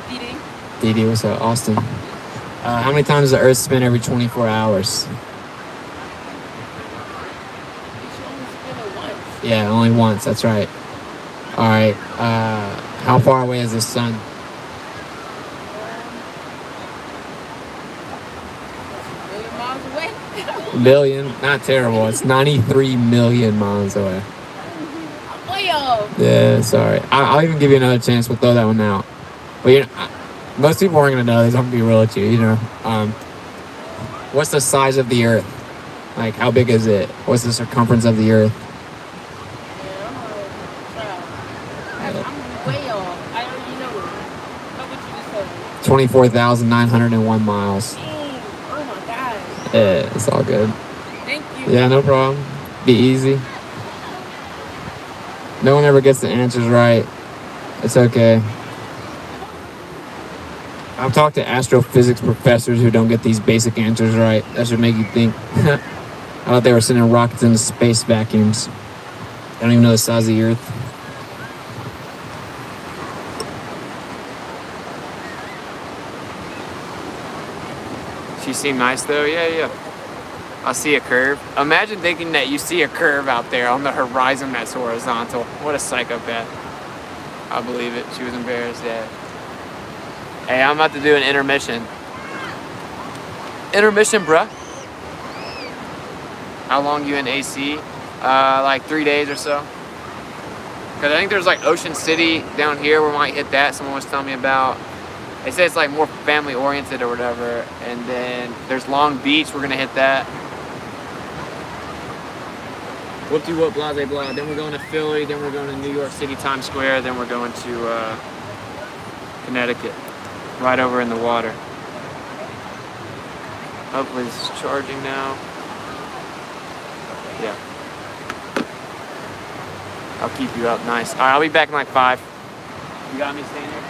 Dee Dee. Dee Dee, what's up? Austin. How many times does the Earth spin every 24 hours? You should only spin it once. Yeah, only once, that's right. Alright, how far away is the sun? Million miles away. Billion? Not terrible. It's 93 million miles away. I'm way off. Yeah, sorry. I'll even give you another chance. We'll throw that one out. But you know, most people aren't going to know this. I'm going to be real with you, you know. What's the size of the Earth? Like, how big is it? What's the circumference of the Earth? I'm way off. I already know it. How would you just say? 24,901 miles. Dang. Oh my gosh. Yeah, it's all good. Thank you. Yeah, no problem. Be easy. No one ever gets the answers right. It's okay. I've talked to astrophysics professors who don't get these basic answers right. That should make you think. I thought they were sending rockets into space vacuums. They don't even know the size of the Earth. She seemed nice though. Yeah. I see a curve. Imagine thinking that you see a curve out there on the horizon that's horizontal. What a psychopath. I believe it. She was embarrassed, yeah. Hey, I'm about to do an intermission. Intermission, bruh. How long you in AC? Like 3 days or so. Because I think there's like Ocean City down here. We might hit that. Someone was telling me about. They say it's like more family oriented or whatever. And then there's Long Beach. We're going to hit that. Whoop-de-whoop, blah, blah, blah. Then we're going to Philly. Then we're going to New York City, Times Square. Then we're going to Connecticut. Right over in the water. Hopefully this is charging now. Yeah. I'll keep you up nice. Alright, I'll be back in like 5. You got me staying here?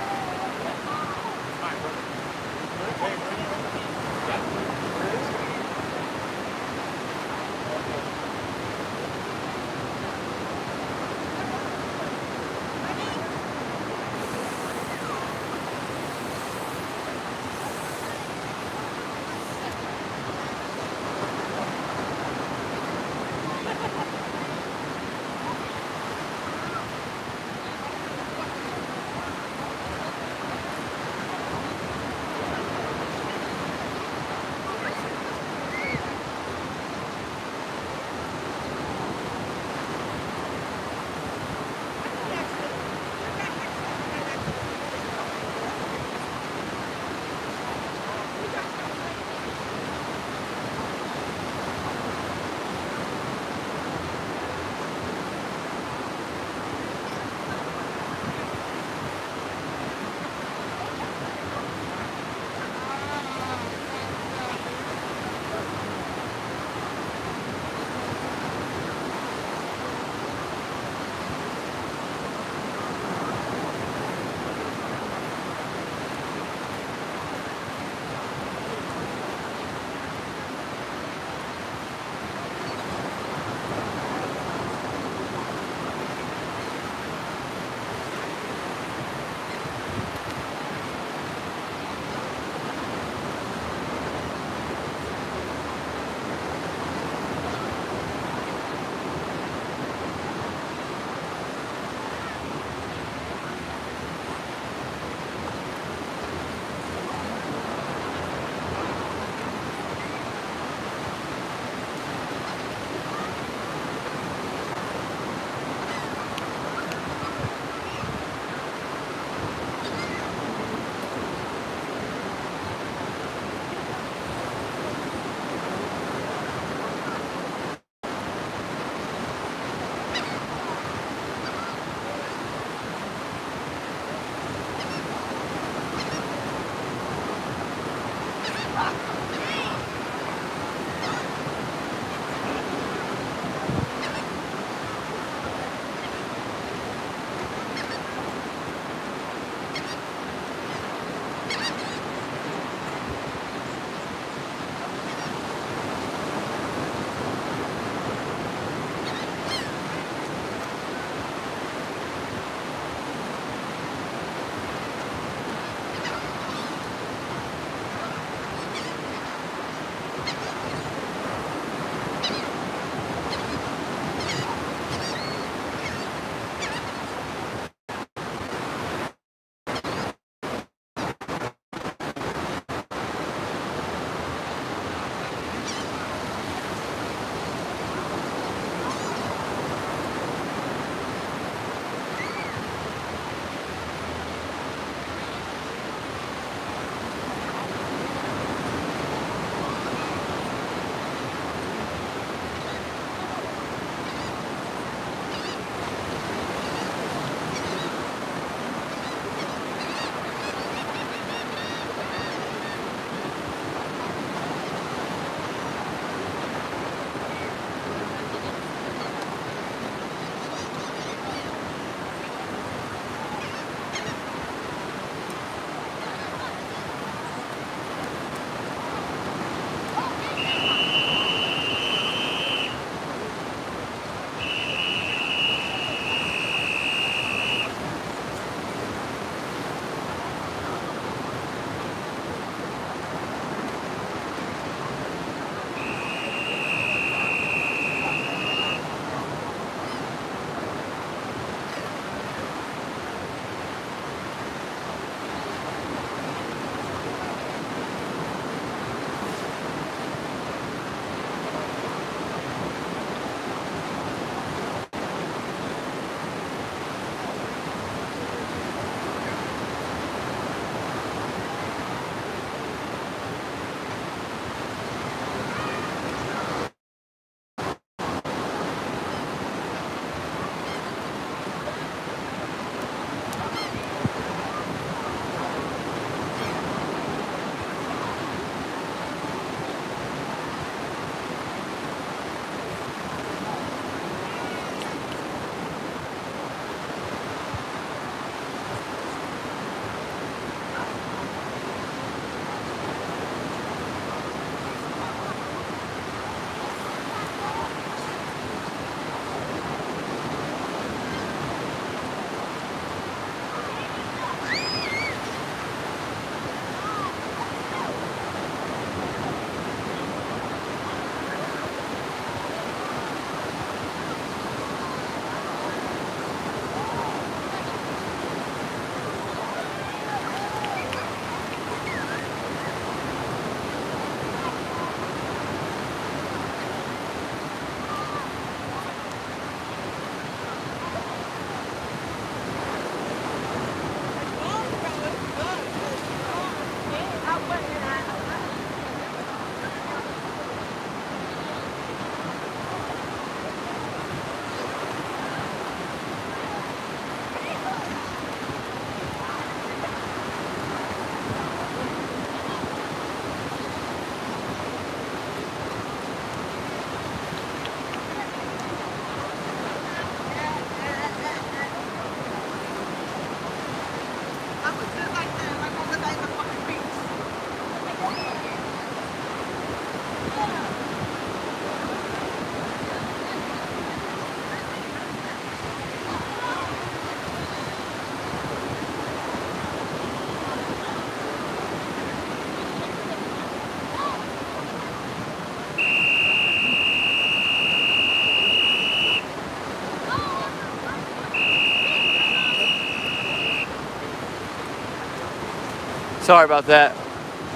Sorry about that.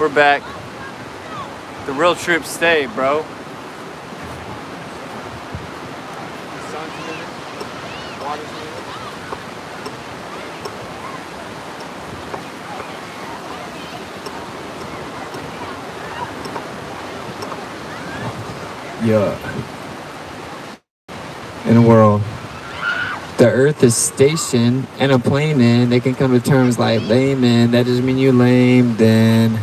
We're back. The real troops stay, bro. Sun's moving. Water's moving. Yeah. In a world, the Earth is stationed and a plane in. They can come to terms like layman. That doesn't mean you lame then.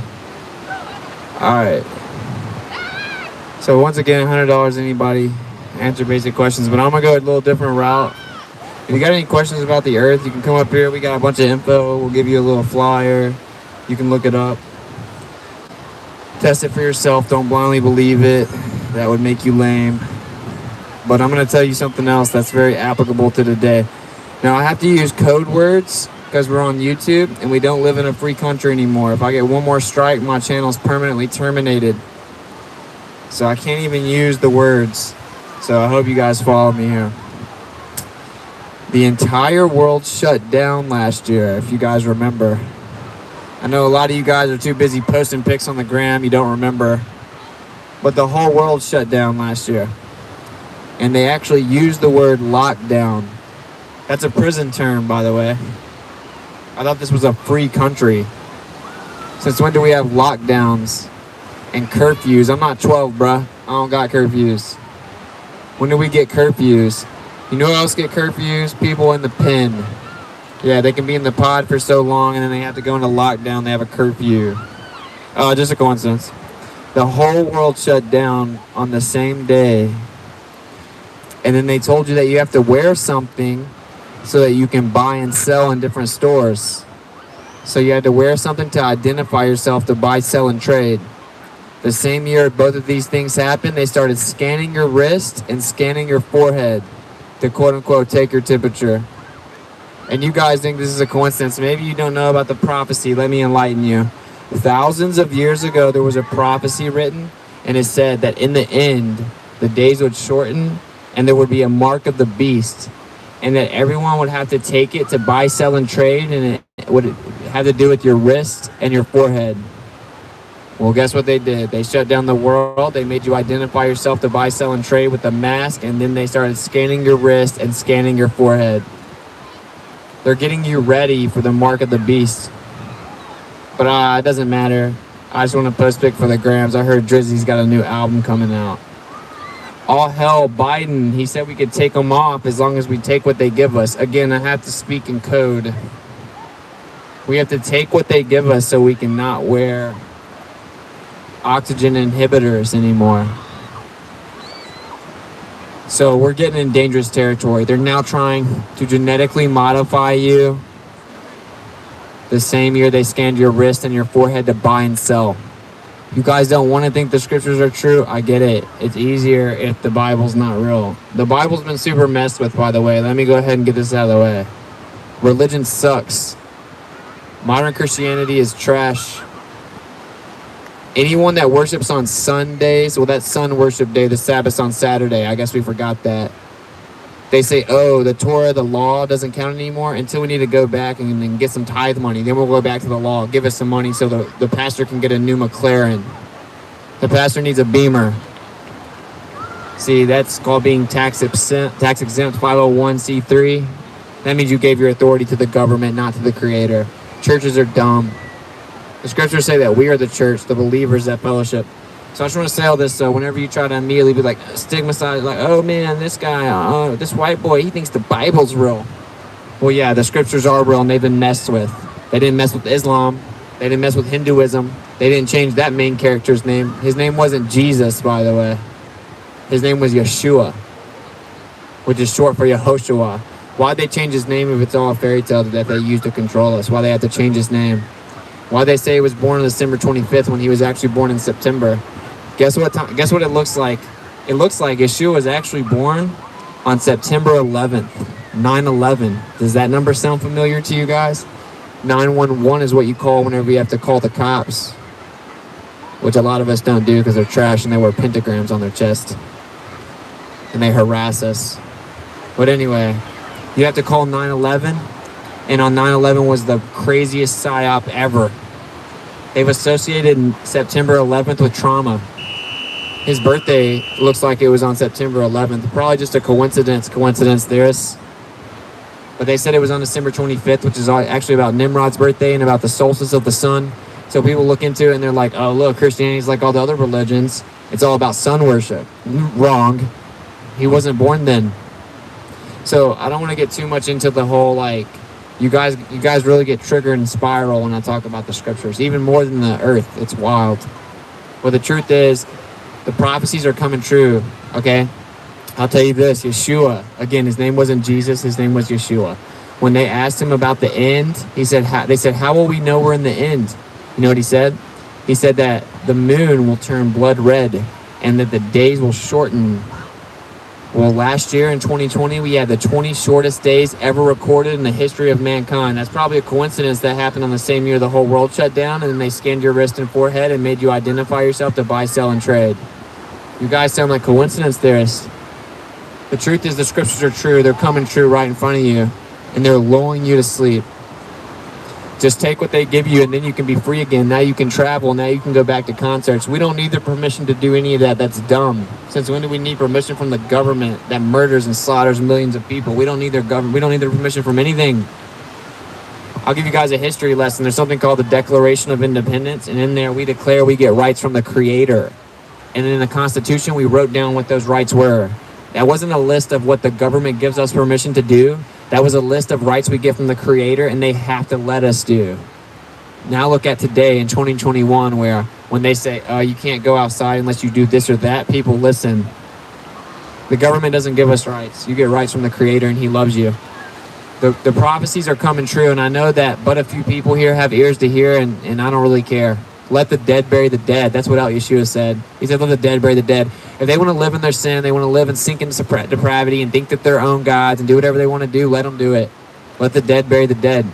Alright. So once again, $100 anybody answer basic questions, but I'm gonna go a little different route. If you got any questions about the Earth, you can come up here. We got a bunch of info. We'll give you a little flyer. You can look it up. Test it for yourself. Don't blindly believe it. That would make you lame. But I'm going to tell you something else that's very applicable to today. Now, I have to use code words because we're on YouTube and we don't live in a free country anymore. If I get one more strike, my channel's permanently terminated. So I can't even use the words. So I hope you guys follow me here. The entire world shut down last year, if you guys remember. I know a lot of you guys are too busy posting pics on the gram, you don't remember. But the whole world shut down last year. And they actually used the word lockdown. That's a prison term, by the way. I thought this was a free country. Since when do we have lockdowns and curfews? I'm not 12, bruh. I don't got curfews. When do we get curfews? You know who else get curfews? People in the pen. Yeah, they can be in the pod for so long and then they have to go into lockdown. They have a curfew. Oh, just a coincidence. The whole world shut down on the same day. And then they told you that you have to wear something so that you can buy and sell in different stores. So you had to wear something to identify yourself to buy, sell, and trade. The same year both of these things happened, they started scanning your wrist and scanning your forehead to quote-unquote take your temperature. And you guys think this is a coincidence. Maybe you don't know about the prophecy. Let me enlighten you. Thousands of years ago, there was a prophecy written, and it said that in the end, the days would shorten, and there would be a mark of the beast, and that everyone would have to take it to buy, sell, and trade, and it would have to do with your wrist and your forehead. Well, guess what they did? They shut down the world. They made you identify yourself to buy, sell, and trade with a mask, and then they started scanning your wrist and scanning your forehead. They're getting you ready for the mark of the beast. But it doesn't matter. I just want to post pic for the grams. I heard Drizzy's got a new album coming out. All hell, Biden. He said we could take them off as long as we take what they give us. Again, I have to speak in code. We have to take what they give us so we can not wear oxygen inhibitors anymore. So we're getting in dangerous territory. They're now trying to genetically modify you. The same year they scanned your wrist and your forehead to buy and sell. You guys don't want to think the scriptures are true. I get it. It's easier if the Bible's not real. The Bible's been super messed with, by the way. Let me go ahead and get this out of the way. Religion sucks. Modern Christianity is trash. Anyone that worships on Sundays, well, that's sun worship day, the Sabbath's on Saturday. I guess we forgot that. They say, oh, the Torah, the law doesn't count anymore until we need to go back and then get some tithe money. Then we'll go back to the law. Give us some money so the pastor can get a new McLaren. The pastor needs a Beamer. See, that's called being tax exempt 501c3. That means you gave your authority to the government, not to the creator. Churches are dumb. The scriptures say that we are the church, the believers that fellowship. So I just want to say all this, so whenever you try to immediately be like stigmatized, like, oh man, this guy, this white boy, he thinks the Bible's real. Well, yeah, the scriptures are real and they've been messed with. They didn't mess with Islam. They didn't mess with Hinduism. They didn't change that main character's name. His name wasn't Jesus, by the way. His name was Yeshua, which is short for Yehoshua. Why'd they change his name if it's all a fairy tale that they used to control us? Why they had to change his name? Why they say he was born on December 25th when he was actually born in September? Guess what it looks like? It looks like Yeshua was actually born on September 11th, 9/11. Does that number sound familiar to you guys? 911 is what you call whenever you have to call the cops, which a lot of us don't do because they're trash and they wear pentagrams on their chest and they harass us. But anyway, you have to call 9/11, and on 9/11 was the craziest psyop ever. They've associated September 11th with trauma. His birthday looks like it was on September 11th. Probably just a coincidence theorists. But they said it was on December 25th, which is actually about Nimrod's birthday and about the solstice of the sun. So people look into it and they're like, oh, look, Christianity's like all the other religions. It's all about sun worship. Wrong. He wasn't born then. So I don't want to get too much into the whole, like, you guys really get triggered and spiral when I talk about the scriptures, even more than the earth. It's wild. But the truth is, the prophecies are coming true, okay? I'll tell you this, Yeshua, again, his name wasn't Jesus, his name was Yeshua. When they asked him about the end, they said, how will we know we're in the end? You know what he said? He said that the moon will turn blood red and that the days will shorten. Well, last year in 2020, we had the 20 shortest days ever recorded in the history of mankind. That's probably a coincidence that happened on the same year the whole world shut down, and then they scanned your wrist and forehead and made you identify yourself to buy, sell, and trade. You guys sound like coincidence theorists. The truth is the scriptures are true. They're coming true right in front of you, and they're lulling you to sleep. Just take what they give you, and then you can be free again. Now you can travel. Now you can go back to concerts. We don't need their permission to do any of that. That's dumb. Since when do we need permission from the government that murders and slaughters millions of people? We don't need their government. We don't need their permission from anything. I'll give you guys a history lesson. There's something called the Declaration of Independence, and in there we declare we get rights from the Creator. And in the Constitution, we wrote down what those rights were. That wasn't a list of what the government gives us permission to do. That was a list of rights we get from the Creator, and they have to let us do. Now look at today in 2021, where when they say, you can't go outside unless you do this or that, people listen. The government doesn't give us rights. You get rights from the Creator, and He loves you. The prophecies are coming true, and I know that but a few people here have ears to hear, and I don't really care. Let the dead bury the dead. That's what Yeshua said. He said, let the dead bury the dead. If they want to live in their sin, they want to live and sink into depravity and think that they're own gods and do whatever they want to do, let them do it. Let the dead bury the dead.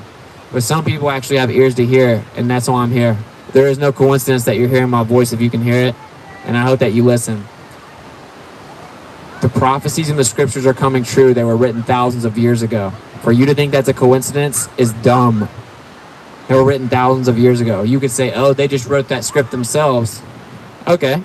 But some people actually have ears to hear, and that's why I'm here. There is no coincidence that you're hearing my voice if you can hear it, and I hope that you listen. The prophecies in the scriptures are coming true. They were written thousands of years ago. For you to think that's a coincidence is dumb. They were written thousands of years ago. You could say, oh, they just wrote that script themselves. Okay,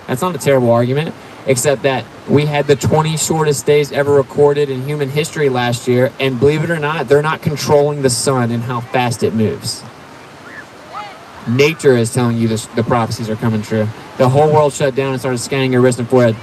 that's not a terrible argument, except that we had the 20 shortest days ever recorded in human history last year, and believe it or not, they're not controlling the sun and how fast it moves. Nature is telling you the prophecies are coming true. The whole world shut down and started scanning your wrist and forehead.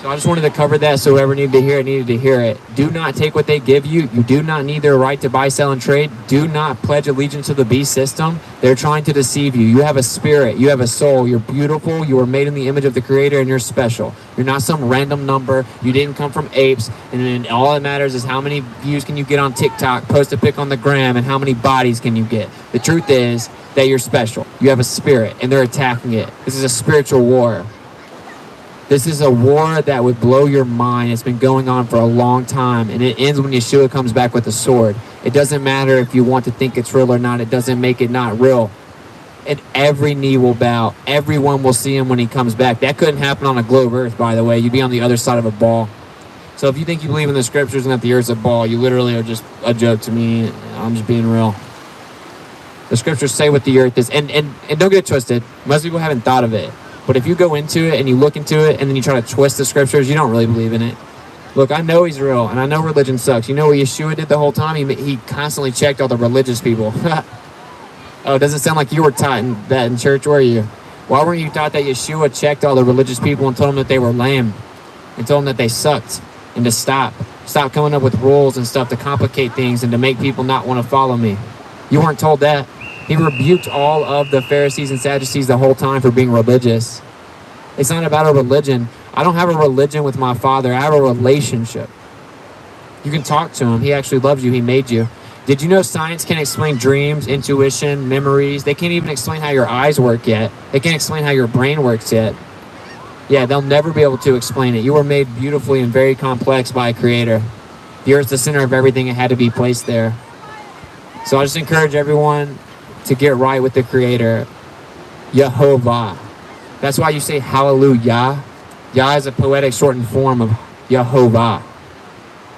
So I just wanted to cover that so whoever needed to hear it. Do not take what they give you. You do not need their right to buy, sell, and trade. Do not pledge allegiance to the beast system. They're trying to deceive you. You have a spirit. You have a soul. You're beautiful. You were made in the image of the Creator, and you're special. You're not some random number. You didn't come from apes. And then all that matters is how many views can you get on TikTok, post a pic on the gram, and how many bodies can you get. The truth is that you're special. You have a spirit, and they're attacking it. This is a spiritual war. This is a war that would blow your mind. It's been going on for a long time, and it ends when Yeshua comes back with a sword. It doesn't matter if you want to think it's real or not. It doesn't make it not real. And every knee will bow. Everyone will see him when he comes back. That couldn't happen on a globe earth, by the way. You'd be on the other side of a ball. So if you think you believe in the scriptures and that the earth's a ball, you literally are just a joke to me. I'm just being real. The scriptures say what the earth is. And don't get it twisted. Most people haven't thought of it. But if you go into it and you look into it and then you try to twist the scriptures, you don't really believe in it. Look, I know he's real, and I know religion sucks. You know what Yeshua did the whole time? He constantly checked all the religious people. Oh, it doesn't sound like you were taught that in church, were you? Why weren't you taught that Yeshua checked all the religious people and told them that they were lame? And told them that they sucked? And to stop coming up with rules and stuff to complicate things and to make people not want to follow me. You weren't told that. He rebuked all of the Pharisees and Sadducees the whole time for being religious. It's not about a religion. I don't have a religion with my Father. I have a relationship. You can talk to him. He actually loves you. He made you. Did you know science can't explain dreams, intuition, memories? They can't even explain how your eyes work yet. They can't explain how your brain works yet. Yeah, they'll never be able to explain it. You were made beautifully and very complex by a Creator. The earth's the center of everything. It had to be placed there. So I just encourage everyone to get right with the Creator, Yehovah. That's why you say hallelujah. Yah is a poetic shortened form of Yehovah.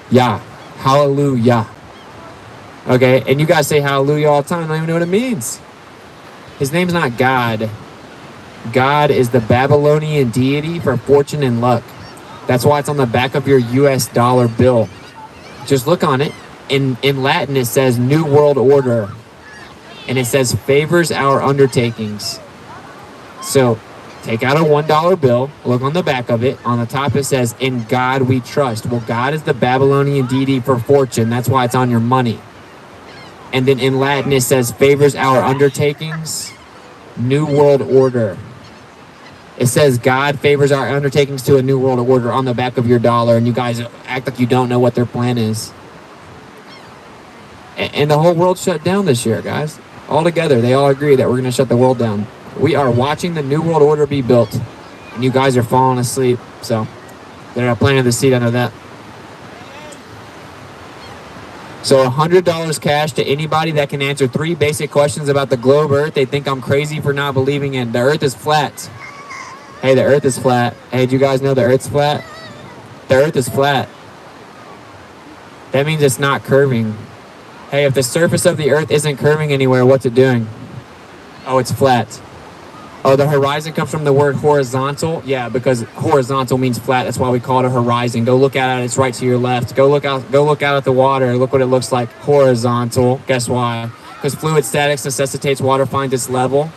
Yah. Hallelujah. Okay, and you guys say hallelujah all the time. I don't even know what it means. His name's not God. God is the Babylonian deity for fortune and luck. That's why it's on the back of your US dollar bill. Just look on it. In Latin, it says New World Order. And it says favors our undertakings. So take out a $1 bill, look on the back of it. On the top, it says, in God we trust. Well, God is the Babylonian deity for fortune. That's why it's on your money. And then in Latin, it says favors our undertakings. New World Order. It says God favors our undertakings to a new world order on the back of your dollar, and you guys act like you don't know what their plan is. And the whole world shut down this year, guys. All together, they all agree that we're going to shut the world down. We are watching the new world order be built, and you guys are falling asleep. So they're planting the seed under that. So $100 cash to anybody that can answer 3 basic questions about the globe Earth. They think I'm crazy for not believing in. The Earth is flat. Hey, the Earth is flat. Hey, do you guys know the Earth's flat? The Earth is flat. That means it's not curving. Hey, if the surface of the Earth isn't curving anywhere, what's it doing? Oh, it's flat. Oh, the horizon comes from the word horizontal? Yeah, because horizontal means flat. That's why we call it a horizon. Go look at it. It's right to your left. Go look out at the water. Look what it looks like. Horizontal. Guess why? Because fluid statics necessitates water finds its level.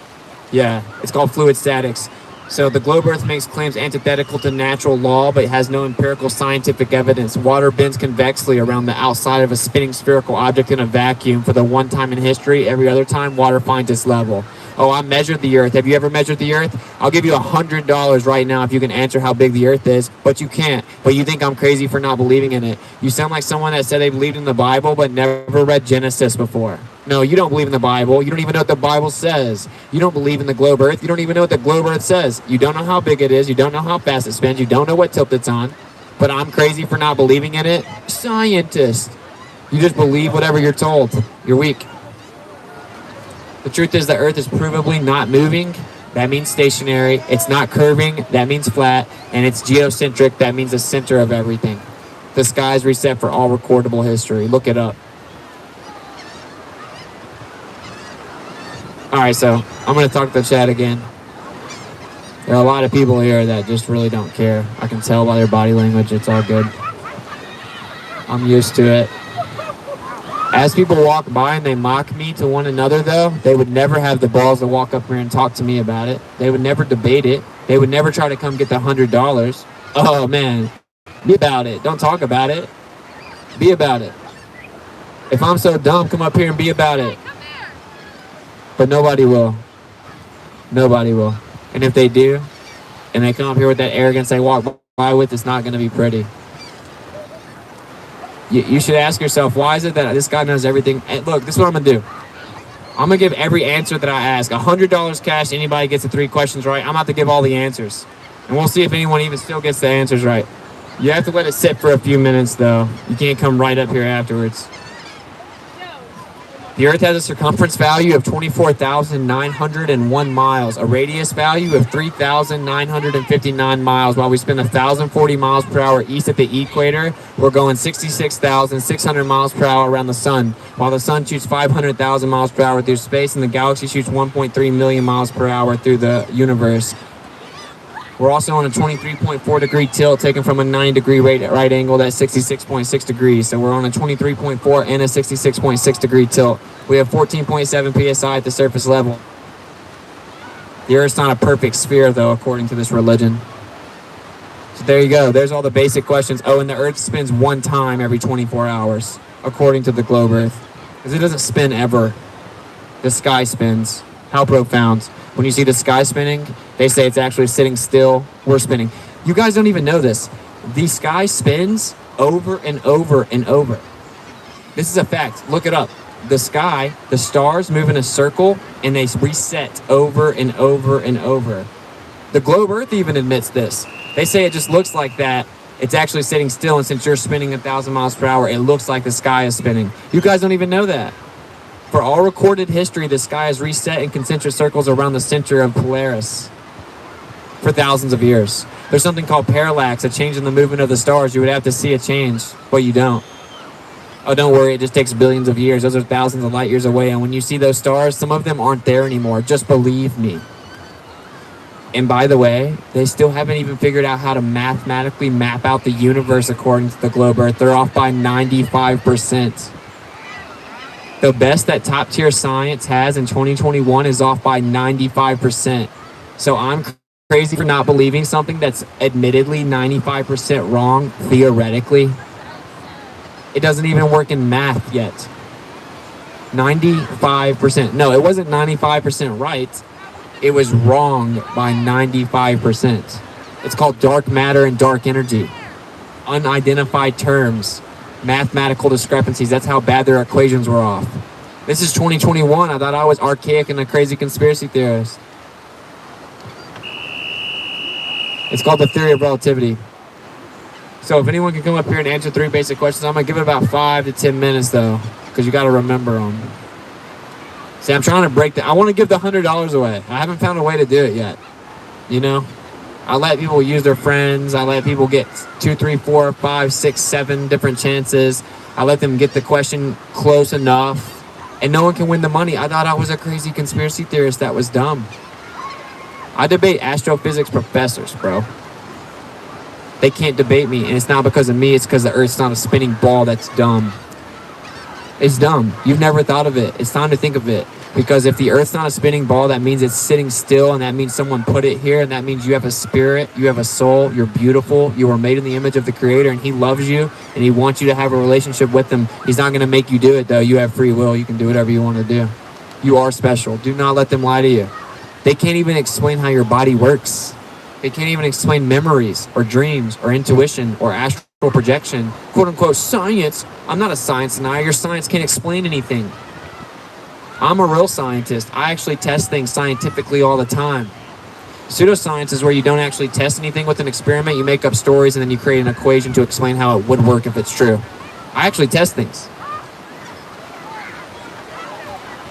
Yeah, it's called fluid statics. So the globe Earth makes claims antithetical to natural law, but it has no empirical scientific evidence. Water bends convexly around the outside of a spinning spherical object in a vacuum. For the one time in history, every other time, water finds its level. Oh, I measured the Earth. Have you ever measured the Earth? I'll give you $100 right now if you can answer how big the Earth is, but you can't. But you think I'm crazy for not believing in it. You sound like someone that said they believed in the Bible, but never read Genesis before. No, you don't believe in the Bible. You don't even know what the Bible says. You don't believe in the globe Earth. You don't even know what the globe Earth says. You don't know how big it is. You don't know how fast it spins. You don't know what tilt it's on. But I'm crazy for not believing in it? Scientist. You just believe whatever you're told. You're weak. The truth is the Earth is provably not moving. That means stationary. It's not curving. That means flat. And it's geocentric. That means the center of everything. The sky's reset for all recordable history. Look it up. Alright, so I'm going to talk to the chat again. There are a lot of people here that just really don't care. I can tell by their body language. It's all good. I'm used to it. As people walk by and they mock me to one another, though, they would never have the balls to walk up here and talk to me about it. They would never debate it. They would never try to come get the $100. Oh, man. Be about it. Don't talk about it. Be about it. If I'm so dumb, come up here and be about it. But nobody will. Nobody will. And if they do, and they come up here with that arrogance they walk by with, it's not going to be pretty. You should ask yourself, why is it that this guy knows everything? And look, this is what I'm going to do. I'm going to give every answer that I ask. $100 cash, anybody gets the 3 questions right. I'm about to give all the answers. And we'll see if anyone even still gets the answers right. You have to let it sit for a few minutes, though. You can't come right up here afterwards. The Earth has a circumference value of 24,901 miles, a radius value of 3,959 miles. While we spin 1,040 miles per hour east at the equator, we're going 66,600 miles per hour around the sun, while the sun shoots 500,000 miles per hour through space, and the galaxy shoots 1.3 million miles per hour through the universe. We're also on a 23.4 degree tilt taken from a 9 degree right angle. That's 66.6 degrees. So we're on a 23.4 and a 66.6 degree tilt. We have 14.7 psi at the surface level. The Earth's not a perfect sphere, though, according to this religion. So there you go. There's all the basic questions. Oh, and the Earth spins 1 time every 24 hours, according to the globe Earth. Because it doesn't spin ever. The sky spins. How profound. When you see the sky spinning, they say it's actually sitting still. We're spinning. You guys don't even know this. The sky spins over and over and over. This is a fact. Look it up. The sky, the stars move in a circle, and they reset over and over and over. The globe Earth even admits this. They say it just looks like that. It's actually sitting still, and since you're spinning 1,000 miles per hour, it looks like the sky is spinning. You guys don't even know that. For all recorded history, the sky is reset in concentric circles around the center of Polaris for thousands of years. There's something called parallax, a change in the movement of the stars. You would have to see a change, but you don't. Oh, don't worry, it just takes billions of years. Those are thousands of light years away. And when you see those stars, some of them aren't there anymore. Just believe me. And by the way, they still haven't even figured out how to mathematically map out the universe according to the globe Earth. They're off by 95%. The best that top tier science has in 2021 is off by 95%. So I'm crazy for not believing something that's admittedly 95% wrong theoretically. It doesn't even work in math yet. 95%. No, it wasn't 95% right. It was wrong by 95%. It's called dark matter and dark energy. Unidentified terms. Mathematical discrepancies. That's how bad their equations were off. This is 2021. I thought I was archaic and a crazy conspiracy theorist. It's called the theory of relativity. So if anyone can come up here and answer 3 basic questions, I'm going to give it about 5 to 10 minutes though, because you got to remember them. See, I'm trying to break I want to give the $100 away. I haven't found a way to do it yet. You know? I let people use their friends. I let people get 2, 3, 4, 5, 6, 7 different chances. I let them get the question close enough. And no one can win the money. I thought I was a crazy conspiracy theorist. That was dumb. I debate astrophysics professors, bro. They can't debate me. And it's not because of me. It's because the Earth's not a spinning ball. That's dumb. It's dumb. You've never thought of it. It's time to think of it. Because if the Earth's not a spinning ball, that means it's sitting still, and that means someone put it here, and that means you have a spirit, you have a soul, you're beautiful, you were made in the image of the Creator, and He loves you, and He wants you to have a relationship with Him. He's not going to make you do it, though. You have free will. You can do whatever you want to do. You are special. Do not let them lie to you. They can't even explain how your body works. They can't even explain memories, or dreams, or intuition, or astral projection. Quote-unquote science. I'm not a science denier. Your science can't explain anything. I'm a real scientist. I actually test things scientifically all the time. Pseudoscience is where you don't actually test anything with an experiment. You make up stories and then you create an equation to explain how it would work if it's true. I actually test things.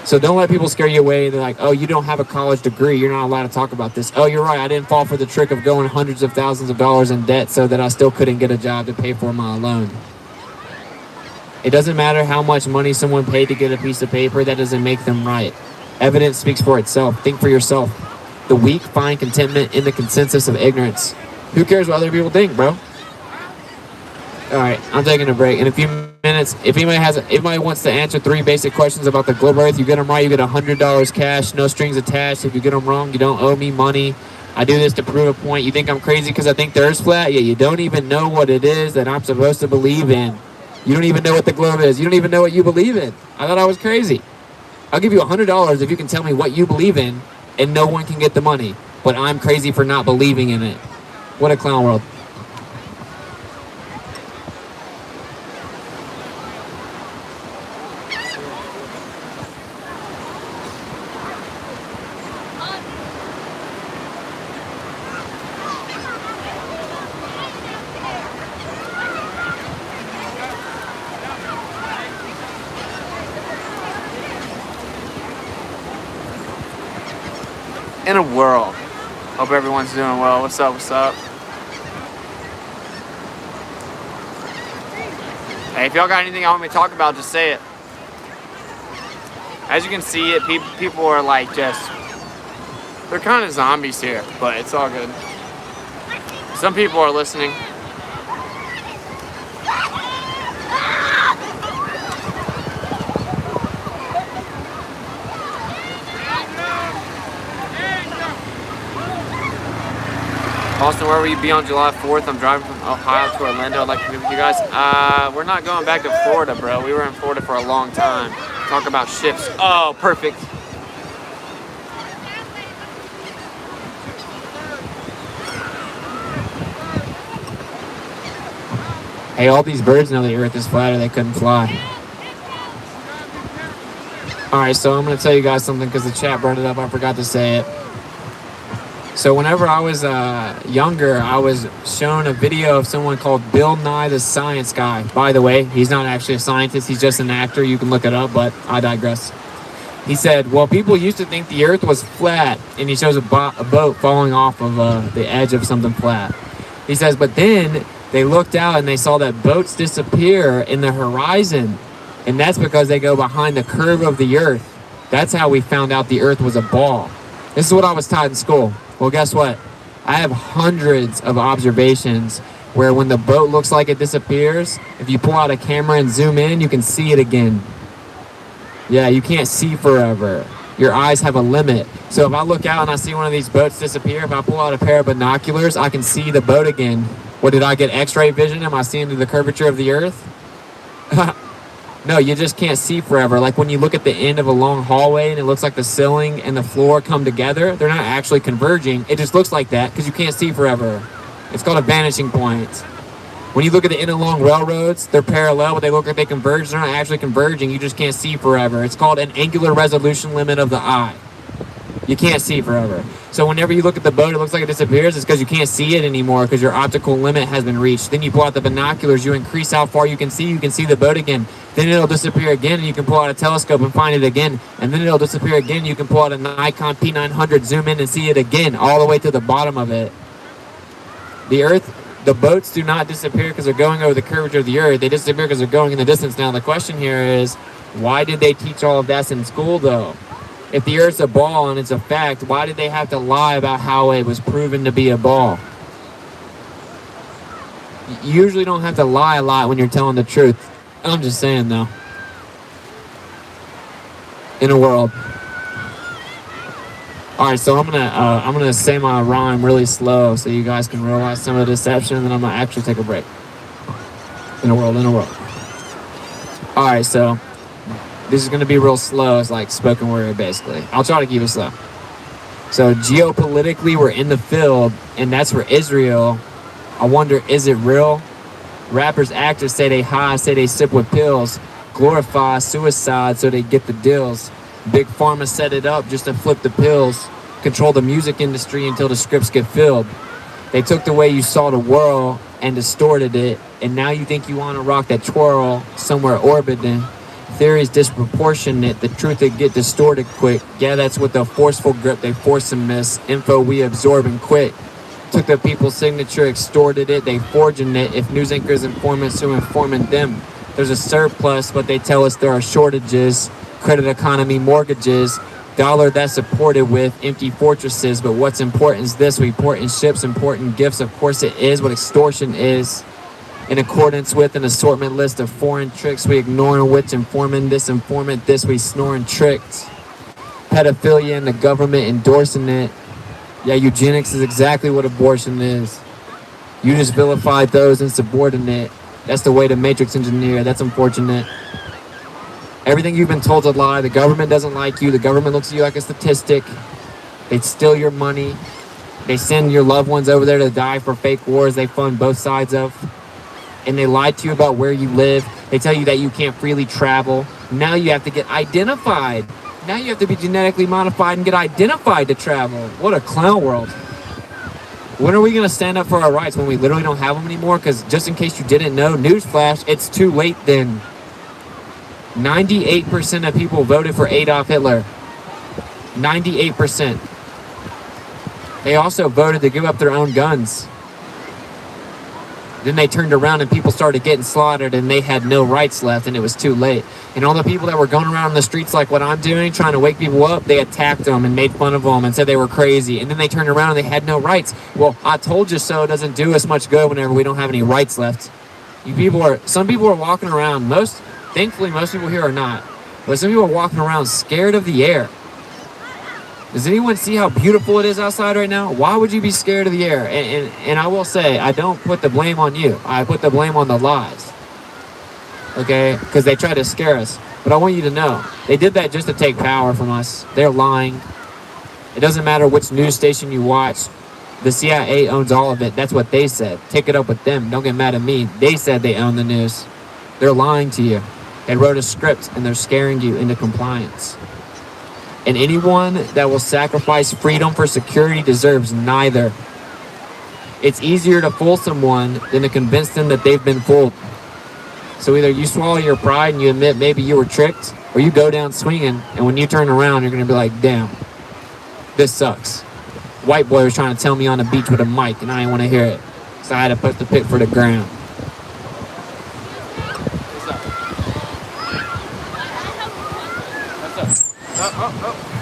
So don't let people scare you away. They're like, oh, you don't have a college degree. You're not allowed to talk about this. Oh, you're right. I didn't fall for the trick of going hundreds of thousands of dollars in debt so that I still couldn't get a job to pay for my loan. It doesn't matter how much money someone paid to get a piece of paper. That doesn't make them right. Evidence speaks for itself. Think for yourself. The weak find contentment in the consensus of ignorance. Who cares what other people think, bro? All right, I'm taking a break. In a few minutes, if anybody wants to answer 3 basic questions about the globe Earth, you get them right, you get $100 cash, no strings attached. If you get them wrong, you don't owe me money. I do this to prove a point. You think I'm crazy because I think the Earth's flat? Yeah, you don't even know what it is that I'm supposed to believe in. You don't even know what the globe is. You don't even know what you believe in. I thought I was crazy. I'll give you $100 if you can tell me what you believe in, and no one can get the money. But I'm crazy for not believing in it. What a clown world. In a world. Hope everyone's doing well. What's up? What's up? Hey, if y'all got anything I want me to talk about, just say it. As you can see, people are like they're kind of zombies here, but it's all good. Some people are listening. Austin, where will you be on July 4th? I'm driving from Ohio to Orlando. I'd like to meet with you guys. We're not going back to Florida, bro. We were in Florida for a long time. Talk about ships. Oh, perfect. Hey, all these birds know the Earth is flat or they couldn't fly. Alright, so I'm going to tell you guys something because the chat brought it up. I forgot to say it. So whenever I was younger, I was shown a video of someone called Bill Nye the Science Guy. By the way, he's not actually a scientist. He's just an actor. You can look it up, but I digress. He said, well, people used to think the Earth was flat, and he shows a boat falling off of the edge of something flat. He says, but then they looked out and they saw that boats disappear in the horizon, And that's because they go behind the curve of the Earth. That's how we found out the Earth was a ball. This is what I was taught in school. Well, guess what? I have hundreds of observations where when the boat looks like it disappears, if you pull out a camera and zoom in, you can see it again. Yeah, you can't see forever. Your eyes have a limit. So if I look out and I see one of these boats disappear, if I pull out a pair of binoculars, I can see the boat again. What, did I get X-ray vision? Am I seeing through the curvature of the Earth? No, you just can't see forever. Like when you look at the end of a long hallway and it looks like the ceiling and the floor come together, they're not actually converging. It just looks like that because you can't see forever. It's called a vanishing point. When you look at the end of long railroads, they're parallel, but they look like they converge. They're not actually converging. You just can't see forever. It's called an angular resolution limit of the eye. You can't see forever. So whenever you look at the boat, it looks like it disappears. It's because you can't see it anymore because your optical limit has been reached. Then you pull out the binoculars, you increase how far you can see the boat again. Then it'll disappear again and you can pull out a telescope and find it again. And then it'll disappear again. You can pull out a Nikon P900, zoom in and see it again, all the way to the bottom of it. The boats do not disappear because they're going over the curvature of the Earth. They disappear because they're going in the distance. Now the question here is, why did they teach all of that in school though? If the Earth's a ball and it's a fact, why did they have to lie about how it was proven to be a ball? You usually don't have to lie a lot when you're telling the truth. I'm just saying though. In a world. Alright, so I'm gonna say my rhyme really slow so you guys can realize some of the deception, and then I'm gonna actually take a break. In a world. Alright, so this is gonna be real slow. It's like spoken word basically. I'll try to keep it slow. So geopolitically we're in the field, and that's for Israel. I wonder, is it real? Rappers, actors say they high, say they sip with pills, glorify suicide so they get the deals. Big Pharma set it up just to flip the pills, control the music industry until the scripts get filled. They took the way you saw the world and distorted it, and now you think you want to rock that twirl somewhere orbiting. Theories disproportionate, the truth they get distorted quick. Yeah, that's with the forceful grip they force and miss. Info we absorb and quit. Took the people's signature, extorted it, they forging it. If news anchors informants who informing them, there's a surplus, but they tell us there are shortages. Credit economy, mortgages, dollar that's supported with empty fortresses. But what's important is this: we port in ships, important gifts. Of course it is what extortion is. In accordance with an assortment list of foreign tricks, we ignoring which informing this informant this, we snoring tricked. Pedophilia and the government endorsing it. Yeah, eugenics is exactly what abortion is. You just vilified those insubordinate. That's the way to matrix engineer. That's unfortunate. Everything you've been told is a lie. The government doesn't like you. The government looks at you like a statistic. They steal your money. They send your loved ones over there to die for fake wars they fund both sides of. And they lie to you about where you live. They tell you that you can't freely travel. Now you have to get identified. Now you have to be genetically modified and get identified to travel. What a clown world. When are we going to stand up for our rights? When we literally don't have them anymore? Because just in case you didn't know, newsflash, it's too late then. 98% of people voted for Adolf Hitler. 98%. They also voted to give up their own guns. Then they turned around and people started getting slaughtered and they had no rights left and it was too late. And all the people that were going around the streets like what I'm doing, trying to wake people up, they attacked them and made fun of them and said they were crazy. And then they turned around and they had no rights. Well, I told you so doesn't do us much good whenever we don't have any rights left. Some people are walking around, thankfully most people here are not, but some people are walking around scared of the air. Does anyone see how beautiful it is outside right now? Why would you be scared of the air? And I will say, I don't put the blame on you. I put the blame on the lies. Okay? Because they try to scare us. But I want you to know, they did that just to take power from us. They're lying. It doesn't matter which news station you watch. The CIA owns all of it. That's what they said. Take it up with them. Don't get mad at me. They said they own the news. They're lying to you. They wrote a script and they're scaring you into compliance. And anyone that will sacrifice freedom for security deserves neither. It's easier to fool someone than to convince them that they've been fooled. So either you swallow your pride and you admit maybe you were tricked, or you go down swinging, and when you turn around, you're going to be like, damn, this sucks. White boy was trying to tell me on the beach with a mic, and I didn't want to hear it. So I had to put the pick for the ground.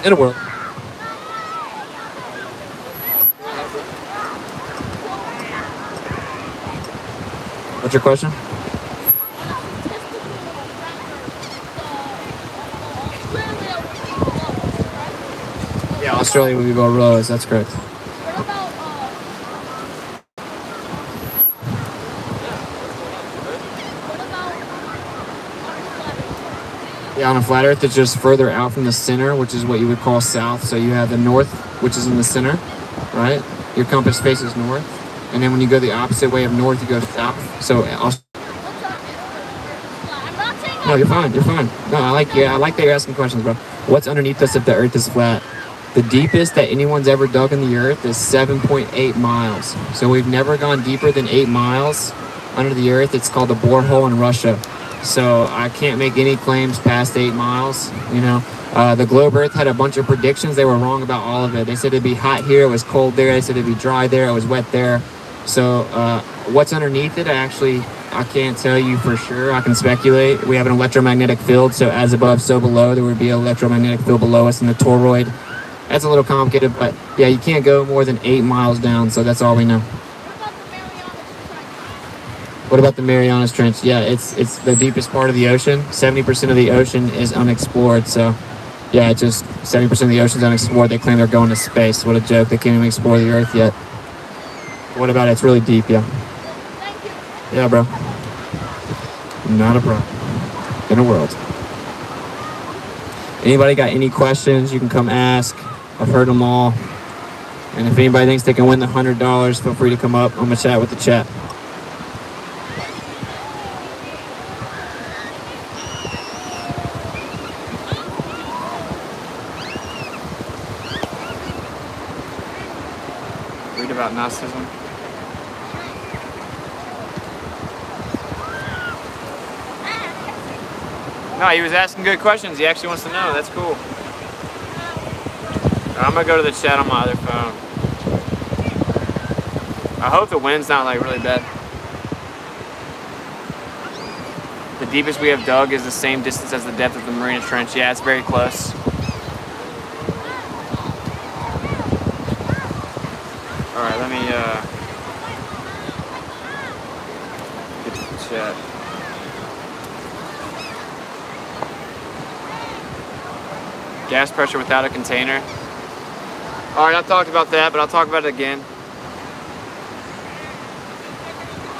In a world. What's your question? Yeah, Australia would be below Rose, that's correct. Yeah, on a flat Earth, it's just further out from the center, which is what you would call south. So you have the north, which is in the center, right? Your compass faces north. And then when you go the opposite way of north, you go south. So, no, you're fine, you're fine. No, I like that you're asking questions, bro. What's underneath us if the Earth is flat? The deepest that anyone's ever dug in the Earth is 7.8 miles. So we've never gone deeper than 8 miles under the Earth. It's called a borehole in Russia. So I can't make any claims past 8 miles, you know. The Globe Earth had a bunch of predictions. They were wrong about all of it. They said it'd be hot here, it was cold there. They said it'd be dry there, it was wet there. So what's underneath it, I can't tell you for sure. I can speculate. We have an electromagnetic field, so as above, so below. There would be an electromagnetic field below us in the toroid. That's a little complicated, but yeah, you can't go more than 8 miles down, so that's all we know. What about the Marianas Trench? Yeah, it's the deepest part of the ocean. 70% of the ocean is unexplored, so yeah, it's just 70% of the ocean is unexplored. They claim they're going to space. What a joke. They can't even explore the Earth yet. What about it? It's really deep, yeah. Yeah, bro. Not a problem. In a world. Anybody got any questions, you can come ask. I've heard them all. And if anybody thinks they can win the $100, feel free to come up. I'm going to chat with the chat. Read about Gnosticism. No, he was asking good questions. He actually wants to know. That's cool. I'm gonna go to the chat on my other phone. I hope the wind's not like really bad. The deepest we have dug is the same distance as the depth of the Mariana Trench. Yeah, it's very close. All right, let me get to the chat. Gas pressure without a container. All right, I talked about that, but I'll talk about it again.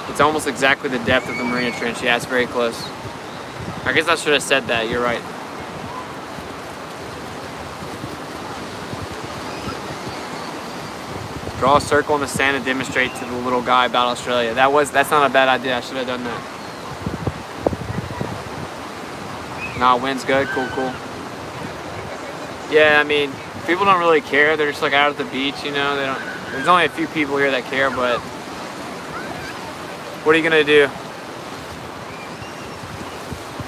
It's almost exactly the depth of the Mariana Trench. Yeah, it's very close. I guess I should have said that. You're right. Draw a circle in the sand and demonstrate to the little guy about Australia. That's not a bad idea. I should have done that. Nah, wind's good. Cool. Yeah, I mean, people don't really care. They're just like out at the beach, you know. There's only a few people here that care, but what are you gonna do?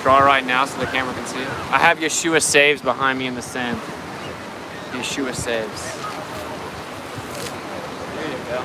Draw right now so the camera can see it. I have Yeshua Saves behind me in the sand. Yeshua Saves. There you go.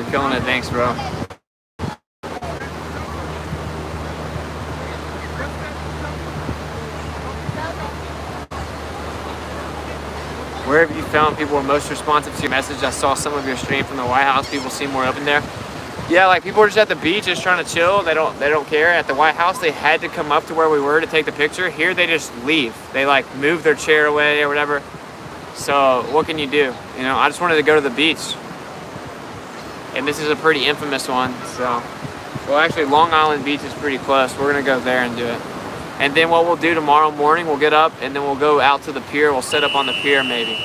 Killing it, thanks, bro. Where have you found people were most responsive to your message? I saw some of your stream from the White House. People seem more open there. Yeah, like people are just at the beach, just trying to chill. They don't care. At the White House, they had to come up to where we were to take the picture. Here, they just leave. They like move their chair away or whatever. So what can you do? You know, I just wanted to go to the beach. And this is a pretty infamous one. So, well, actually, Long Island Beach is pretty close. We're gonna go there and do it. And then what we'll do tomorrow morning, we'll get up and then we'll go out to the pier. We'll set up on the pier maybe,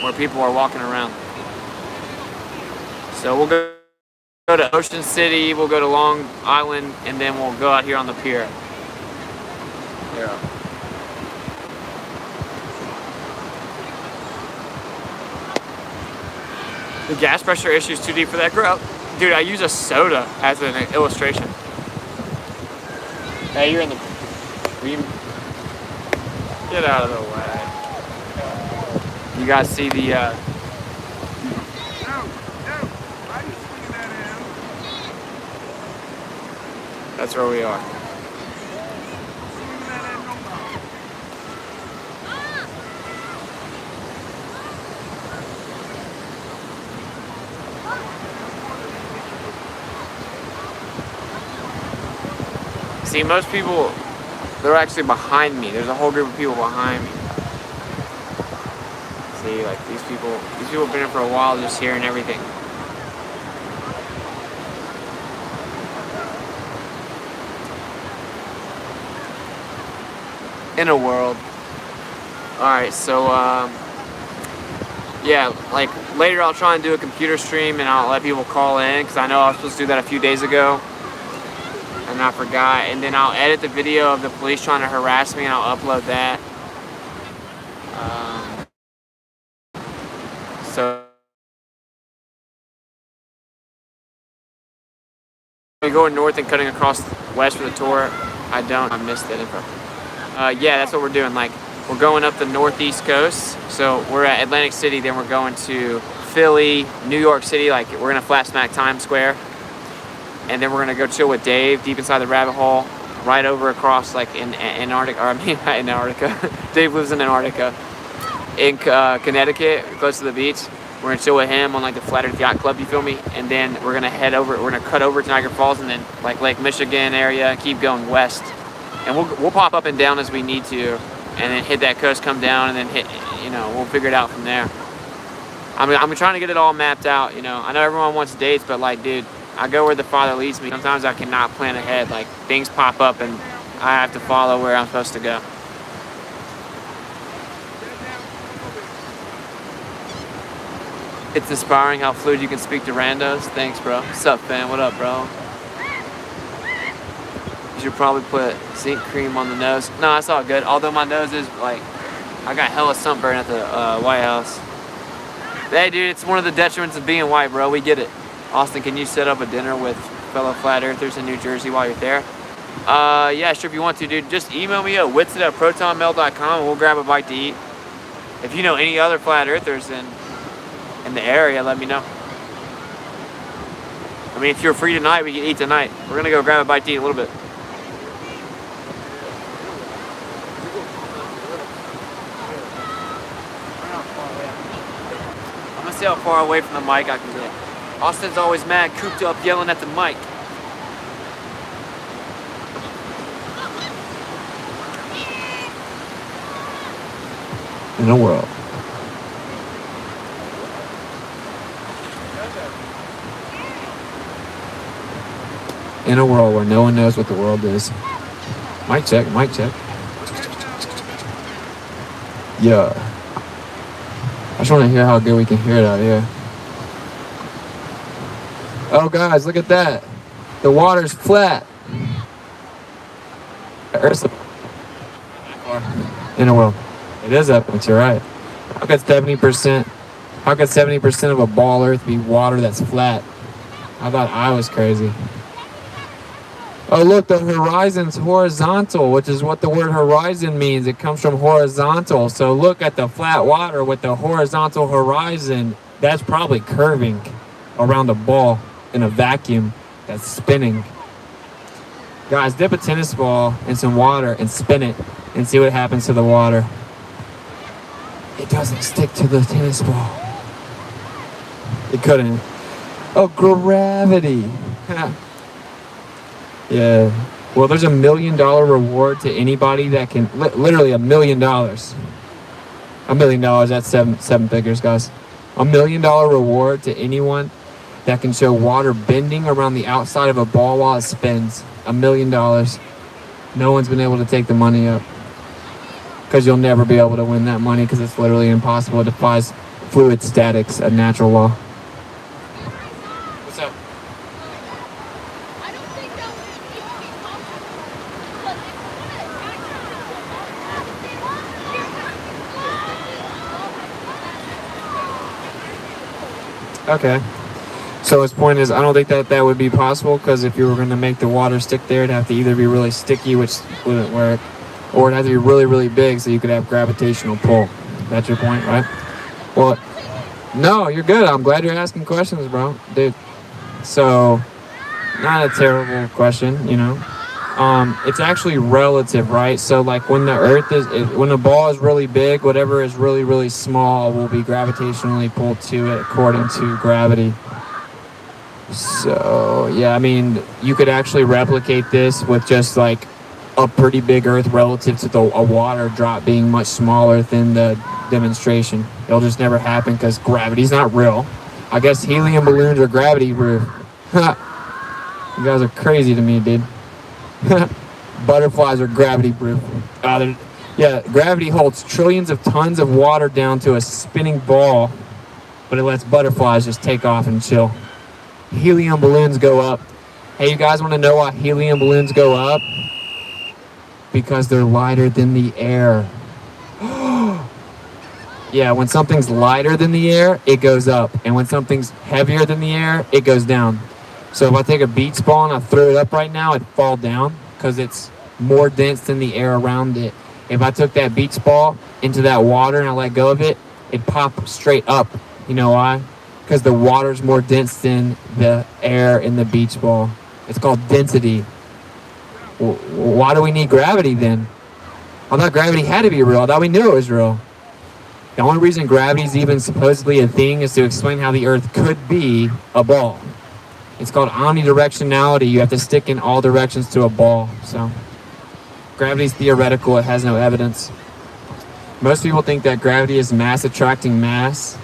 where people are walking around. So we'll go to Ocean City, we'll go to Long Island, and then we'll go out here on the pier. Yeah. The gas pressure issue is too deep for that girl. Dude, I use a soda as an illustration. Hey, you're in the... Get out of the way. You guys see the... That's where we are. See, most people, they're actually behind me. There's a whole group of people behind me. See, like these people have been here for a while, just hearing everything. In a world. Alright, so, yeah, like later I'll try and do a computer stream and I'll let people call in, because I know I was supposed to do that a few days ago. And I forgot, and then I'll edit the video of the police trying to harass me and I'll upload that. So we're going north and cutting across west for the tour. I missed that info. Yeah, that's what we're doing. Like, we're going up the northeast coast. So we're at Atlantic City, then we're going to Philly, New York City. Like, we're gonna flat smack Times Square. And then we're gonna go chill with Dave deep inside the rabbit hole, right over across like in Antarctica, or I mean not Antarctica. Dave lives in Antarctica, in Connecticut, close to the beach. We're gonna chill with him on like the Flat Earth Yacht Club, you feel me? And then we're gonna cut over to Niagara Falls and then like Lake Michigan area, and keep going west. And we'll pop up and down as we need to, and then hit that coast, come down, and then hit, you know, we'll figure it out from there. I'm trying to get it all mapped out, you know. I know everyone wants dates, but like, dude, I go where the Father leads me. Sometimes I cannot plan ahead. Like, things pop up and I have to follow where I'm supposed to go. It's inspiring how fluid you can speak to randos. Thanks, bro. What's up, fam? What up, bro? You should probably put zinc cream on the nose. No, that's all good. Although my nose is like, I got hella sunburn at the White House. Hey, dude, it's one of the detriments of being white, bro. We get it. Austin, can you set up a dinner with fellow flat earthers in New Jersey while you're there? Yeah, sure, if you want to, dude. Just email me at Whitsitt@protonmail.com and we'll grab a bite to eat. If you know any other flat earthers in the area, let me know. I mean, if you're free tonight, we can eat tonight. We're gonna go grab a bite to eat in a little bit. I'm gonna see how far away from the mic I can get. Austin's always mad, cooped up, yelling at the mic. In a world. In a world where no one knows what the world is. Mic check, mic check. Yeah. I just want to hear how good we can hear it out here. Oh guys, look at that. The water's flat. Earth's in a world. It is epic, you're right. How could 70% of a ball Earth be water that's flat? I thought I was crazy. Oh look, the horizon's horizontal, which is what the word horizon means. It comes from horizontal. So look at the flat water with the horizontal horizon. That's probably curving around a ball in a vacuum that's spinning. Guys, dip a tennis ball in some water and spin it and see what happens to the water. It doesn't stick to the tennis ball. It couldn't. Oh, gravity. Yeah. Well, there's $1 million reward to anybody that can, literally $1 million. $1 million, that's seven figures, guys. $1 million reward to anyone that can show water bending around the outside of a ball while it spins. $1 million. No one's been able to take the money up because you'll never be able to win that money because it's literally impossible. It defies fluid statics, a natural law. What's up? I don't think that would be possible. Okay. So his point is, I don't think that would be possible because if you were going to make the water stick there, it'd have to either be really sticky, which wouldn't work, or it'd have to be really, really big so you could have gravitational pull. That's your point, right? Well, no, you're good. I'm glad you're asking questions, bro. Dude. So, not a terrible question, you know. It's actually relative, right? So, like when the Earth when a ball is really big, whatever is really, really small will be gravitationally pulled to it according to gravity. So, yeah, I mean, you could actually replicate this with just like a pretty big Earth relative to a water drop being much smaller than the demonstration. It'll just never happen because gravity's not real. I guess helium balloons are gravity proof. You guys are crazy to me, dude. Butterflies are gravity proof. Yeah, gravity holds trillions of tons of water down to a spinning ball, but it lets butterflies just take off and chill. Helium balloons go up. Hey, you guys want to know why helium balloons go up? Because they're lighter than the air. Yeah, when something's lighter than the air, it goes up. And when something's heavier than the air, it goes down. So if I take a beach ball and I throw it up right now, it'd fall down because it's more dense than the air around it. If I took that beach ball into that water and I let go of it, it'd pop straight up. You know why? Because the water's more dense than the air in the beach ball. It's called density. Why do we need gravity then? I thought gravity had to be real. I thought we knew it was real. The only reason gravity is even supposedly a thing is to explain how the Earth could be a ball. It's called omnidirectionality. You have to stick in all directions to a ball. So gravity's theoretical. It has no evidence. Most people think that gravity is mass attracting mass.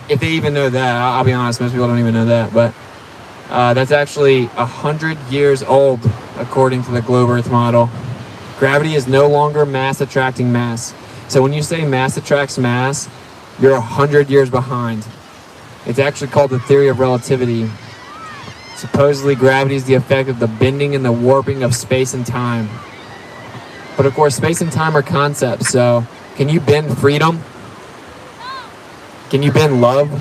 If they even know that, I'll be honest, most people don't even know that. But that's actually 100 years old, according to the globe Earth model. Gravity is no longer mass attracting mass. So when you say mass attracts mass, you're 100 years behind. It's actually called the theory of relativity. Supposedly gravity is the effect of the bending and the warping of space and time. But of course, space and time are concepts. So can you bend freedom? Can you bend love?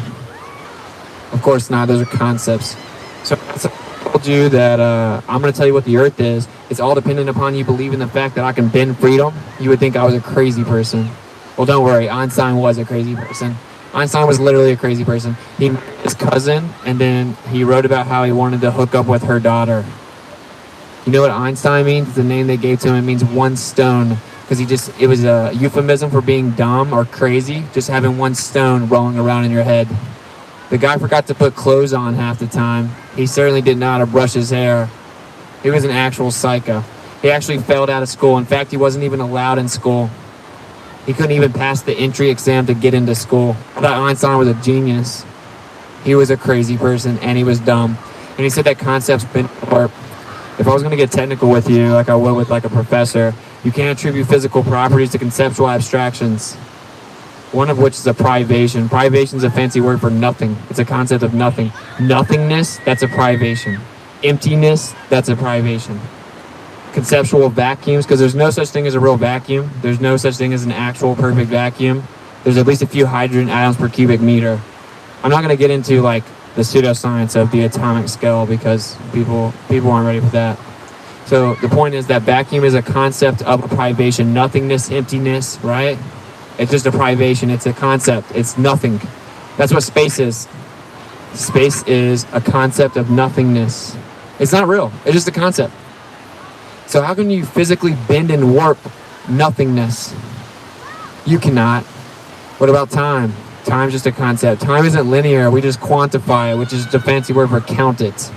Of course not. Those are concepts. So I told you that I'm going to tell you what the Earth is. It's all dependent upon you believing the fact that I can bend freedom. You would think I was a crazy person. Well, don't worry. Einstein was a crazy person. Einstein was literally a crazy person. He met his cousin, and then he wrote about how he wanted to hook up with her daughter. You know what Einstein means? The name they gave to him, it means one stone. Because it was a euphemism for being dumb or crazy, just having one stone rolling around in your head. The guy forgot to put clothes on half the time. He certainly didn't know how to brush his hair. He was an actual psycho. He actually failed out of school. In fact, he wasn't even allowed in school. He couldn't even pass the entry exam to get into school. I thought Einstein was a genius. He was a crazy person, and he was dumb. And he said that concept's been warped. If I was going to get technical with you, like I would with like a professor, you can't attribute physical properties to conceptual abstractions. One of which is a privation. Privation is a fancy word for nothing. It's a concept of nothing. Nothingness, that's a privation. Emptiness, that's a privation. Conceptual vacuums, because there's no such thing as a real vacuum. There's no such thing as an actual perfect vacuum. There's at least a few hydrogen atoms per cubic meter. I'm not going to get into like the pseudoscience of the atomic scale because people aren't ready for that. So the point is that vacuum is a concept of a privation. Nothingness, emptiness, right? It's just a privation. It's a concept. It's nothing. That's what space is. Space is a concept of nothingness. It's not real. It's just a concept. So how can you physically bend and warp nothingness? You cannot. What about time? Time's just a concept. Time isn't linear. We just quantify it, which is just a fancy word for count it.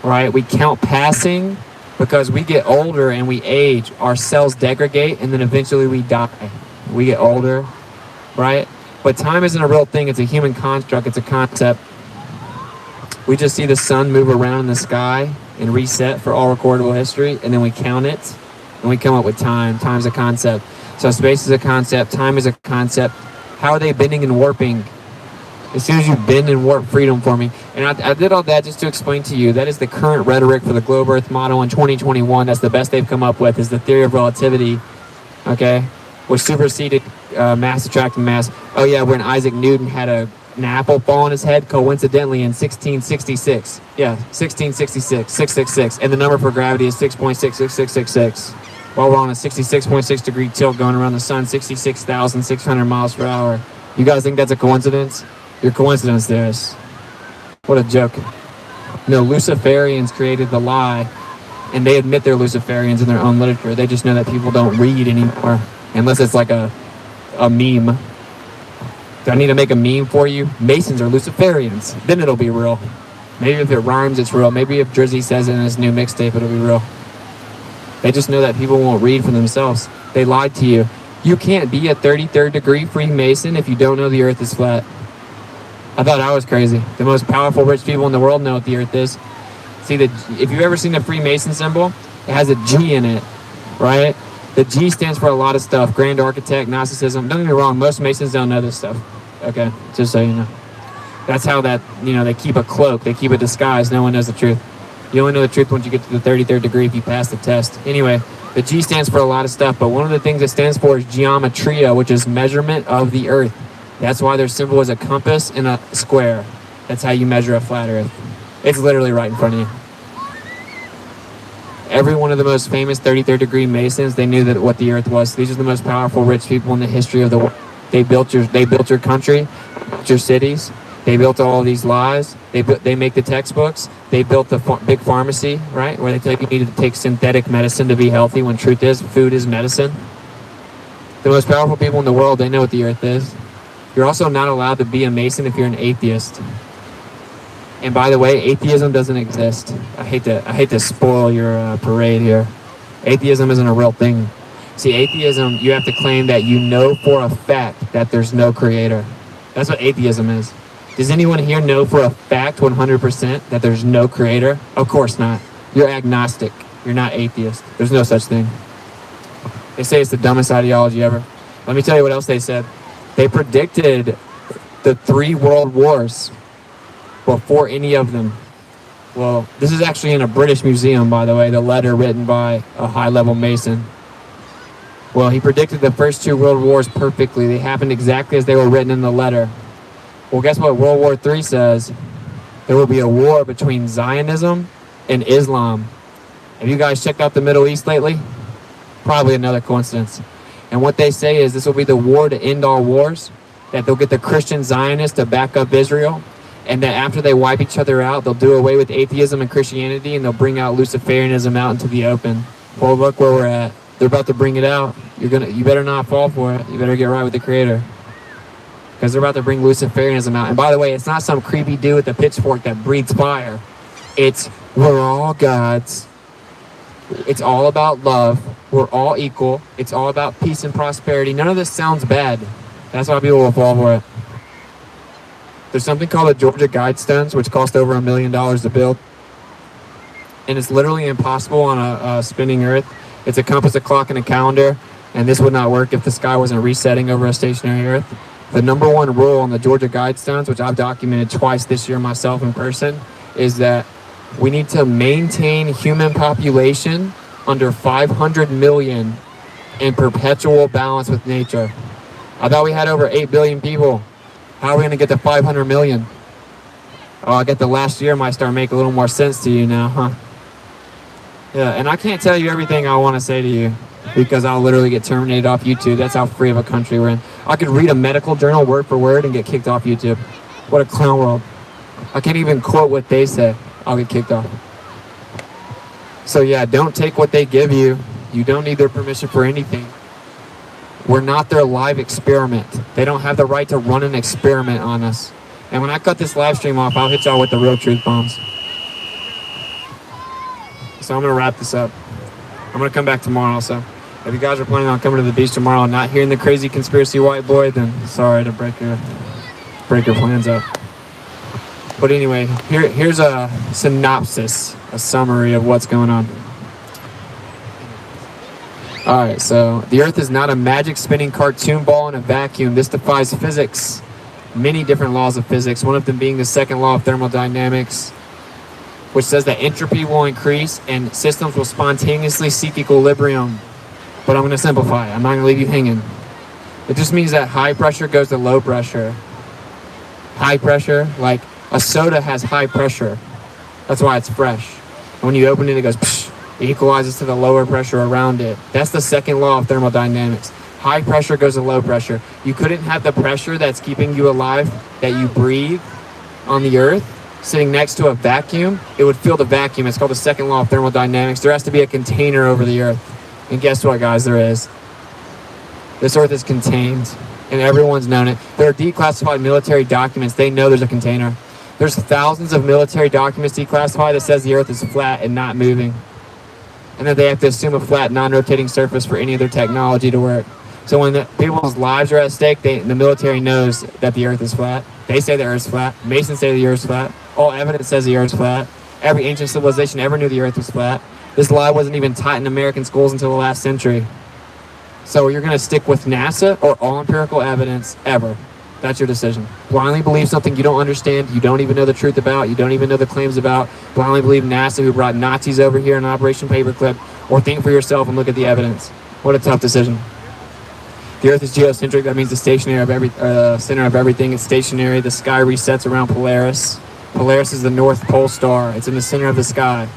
Right? We count passing because we get older and we age. Our cells degrade and then eventually we die. We get older, right? But time isn't a real thing. It's a human construct. It's a concept. We just see the sun move around in the sky and reset for all recordable history, and then we count it, and we come up with time. Time's a concept. So space is a concept, time is a concept. How are they bending and warping? As soon as you bend and warp freedom for me. And I did all that just to explain to you, that is the current rhetoric for the Globe Earth model in 2021. That's the best they've come up with, is the theory of relativity, okay? Which superseded mass attracting mass. Oh yeah, when Isaac Newton had an apple fall on his head, coincidentally in 1666. Yeah, 1666, 666. And the number for gravity is 6.66666. While we're on a 66.6 degree tilt going around the sun, 66,600 miles per hour. You guys think that's a coincidence? Your coincidence theorists. What a joke. No, Luciferians created the lie, and they admit they're Luciferians in their own literature. They just know that people don't read anymore, unless it's like a meme. Do I need to make a meme for you? Masons are Luciferians. Then it'll be real. Maybe if it rhymes, it's real. Maybe if Drizzy says it in his new mixtape, it'll be real. They just know that people won't read for themselves. They lied to you. You can't be a 33rd degree Freemason if you don't know the earth is flat. I thought I was crazy. The most powerful rich people in the world know what the earth is. See, if you've ever seen a Freemason symbol, it has a G in it, right? The G stands for a lot of stuff. Grand Architect, Gnosticism. Don't get me wrong, most Masons don't know this stuff. Okay, just so you know. That's how that, they keep a cloak. They keep a disguise. No one knows the truth. You only know the truth once you get to the 33rd degree if you pass the test. Anyway, the G stands for a lot of stuff, but one of the things it stands for is geometria, which is measurement of the earth. That's why their symbol is a compass and a square. That's how you measure a flat earth. It's literally right in front of you. Every one of the most famous 33rd degree Masons, they knew that what the earth was. These are the most powerful rich people in the history of the world. They built your country, your cities. They built all these lies. They make the textbooks. They built the big pharmacy, right? Where they tell you need to take synthetic medicine to be healthy, when truth is, food is medicine. The most powerful people in the world, they know what the earth is. You're also not allowed to be a Mason if you're an atheist. And by the way, atheism doesn't exist. I hate to spoil your parade here. Atheism isn't a real thing. See, atheism, you have to claim that you know for a fact that there's no creator. That's what atheism is. Does anyone here know for a fact 100% that there's no creator? Of course not. You're agnostic. You're not atheist. There's no such thing. They say it's the dumbest ideology ever. Let me tell you what else they said. They predicted the 3 world wars before any of them. Well, this is actually in a British museum, by the way, the letter written by a high-level Mason. Well, he predicted the first 2 world wars perfectly. They happened exactly as they were written in the letter. Well, guess what World War III says? There will be a war between Zionism and Islam. Have you guys checked out the Middle East lately? Probably another coincidence. And what they say is this will be the war to end all wars, that they'll get the Christian Zionists to back up Israel, and that after they wipe each other out, they'll do away with atheism and Christianity, and they'll bring out Luciferianism out into the open. Well, look where we're at. They're about to bring it out. You better not fall for it. You better get right with the Creator. Because they're about to bring Luciferianism out. And by the way, it's not some creepy dude with a pitchfork that breathes fire. It's, we're all gods. It's all about love. We're all equal. It's all about peace and prosperity. None of this sounds bad. That's why people will fall for it. There's something called the Georgia Guidestones, which cost over $1 million to build. And it's literally impossible on a spinning earth. It's a compass, a clock, and a calendar. And this would not work if the sky wasn't resetting over a stationary earth. The number 1 rule on the Georgia Guidestones, which I've documented twice this year myself in person, is that we need to maintain human population under 500 million in perpetual balance with nature. I thought we had over 8 billion people. How are we going to get to 500 million? Oh, I get the last year might start making a little more sense to you now, huh? Yeah, and I can't tell you everything I want to say to you because I'll literally get terminated off YouTube. That's how free of a country we're in. I could read a medical journal word for word and get kicked off YouTube. What a clown world. I can't even quote what they say. I'll get kicked off. So yeah, don't take what they give you. You don't need their permission for anything. We're not their live experiment. They don't have the right to run an experiment on us. And when I cut this live stream off, I'll hit y'all with the real truth bombs. So I'm going to wrap this up. I'm going to come back tomorrow also. If you guys are planning on coming to the beach tomorrow and not hearing the crazy conspiracy white boy, then sorry to break your plans up. But anyway, here's a synopsis, a summary of what's going on. Alright, so the Earth is not a magic spinning cartoon ball in a vacuum. This defies physics. Many different laws of physics, one of them being the second law of thermodynamics, which says that entropy will increase and systems will spontaneously seek equilibrium. But I'm going to simplify it. I'm not going to leave you hanging. It just means that high pressure goes to low pressure. High pressure, like a soda has high pressure. That's why it's fresh. When you open it, it goes psh, it equalizes to the lower pressure around it. That's the second law of thermodynamics. High pressure goes to low pressure. You couldn't have the pressure that's keeping you alive, that you breathe on the Earth, sitting next to a vacuum. It would fill the vacuum. It's called the second law of thermodynamics. There has to be a container over the Earth. And guess what, guys? There is. This Earth is contained, and everyone's known it. There are declassified military documents. They know there's a container. There's thousands of military documents declassified that says the Earth is flat and not moving, and that they have to assume a flat, non-rotating surface for any of their technology to work. So when people's lives are at stake, the military knows that the Earth is flat. They say the Earth's flat. Masons say the Earth's flat. All evidence says the Earth's flat. Every ancient civilization ever knew the Earth was flat. This lie wasn't even taught in American schools until the last century. So you're going to stick with NASA or all empirical evidence ever. That's your decision. Blindly believe something you don't understand, you don't even know the truth about, you don't even know the claims about. Blindly believe NASA who brought Nazis over here in Operation Paperclip, or think for yourself and look at the evidence. What a tough decision. The Earth is geocentric. That means the stationary of center of everything. It's stationary. The sky resets around Polaris. Polaris is the North Pole star. It's in the center of the sky.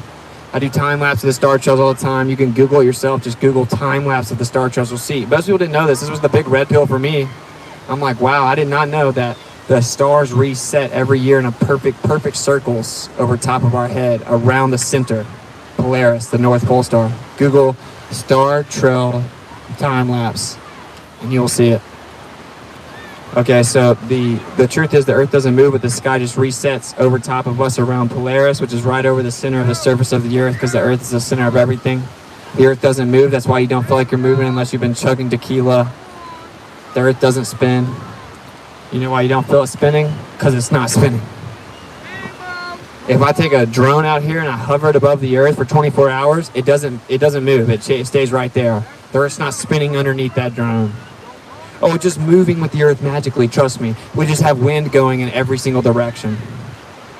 I do time lapse of the star trails all the time. You can Google it yourself. Just Google time lapse of the star trails. You'll see. Most people didn't know this. This was the big red pill for me. I'm like, wow, I did not know that the stars reset every year in a perfect circles over top of our head around the center. Polaris, the North Pole star. Google star trail time lapse, and you'll see it. Okay, so the truth is the Earth doesn't move, but the sky just resets over top of us around Polaris, which is right over the center of the surface of the Earth, because the Earth is the center of everything. The Earth doesn't move. That's why you don't feel like you're moving unless you've been chugging tequila. The Earth doesn't spin. You know why you don't feel it spinning? Because it's not spinning. If I take a drone out here and I hover it above the Earth for 24 hours, it doesn't move. It stays right there. The Earth's not spinning underneath that drone. Oh, it's just moving with the Earth magically, trust me. We just have wind going in every single direction.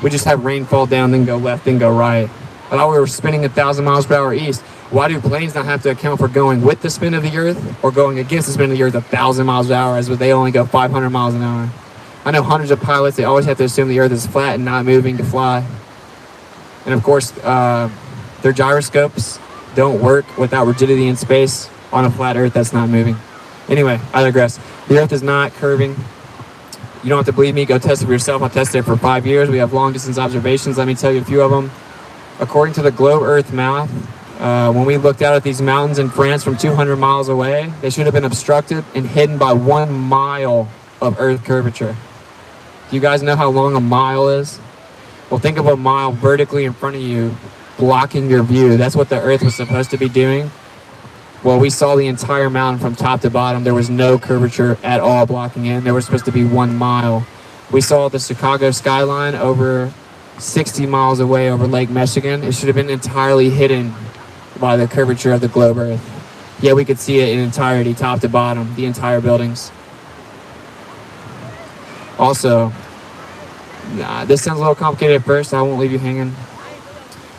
We just have rain fall down, then go left, then go right. I thought we were spinning 1,000 miles per hour east. Why do planes not have to account for going with the spin of the Earth or going against the spin of the Earth 1,000 miles per hour, as they only go 500 miles an hour? I know hundreds of pilots, they always have to assume the Earth is flat and not moving to fly. And of course, their gyroscopes don't work without rigidity in space on a flat Earth that's not moving. Anyway, I digress. The Earth is not curving. You don't have to believe me. Go test it for yourself. I tested it for 5 years. We have long-distance observations. Let me tell you a few of them. According to the Globe Earth map, when we looked out at these mountains in France from 200 miles away, they should have been obstructed and hidden by 1 mile of Earth curvature. Do you guys know how long a mile is? Well, think of a mile vertically in front of you, blocking your view. That's what the Earth was supposed to be doing. Well, we saw the entire mountain from top to bottom. There was no curvature at all blocking it. There was supposed to be 1 mile. We saw the Chicago skyline over 60 miles away over Lake Michigan. It should have been entirely hidden by the curvature of the globe Earth. Yeah, we could see it in entirety, top to bottom, the entire buildings. Also, this sounds a little complicated at first. I won't leave you hanging.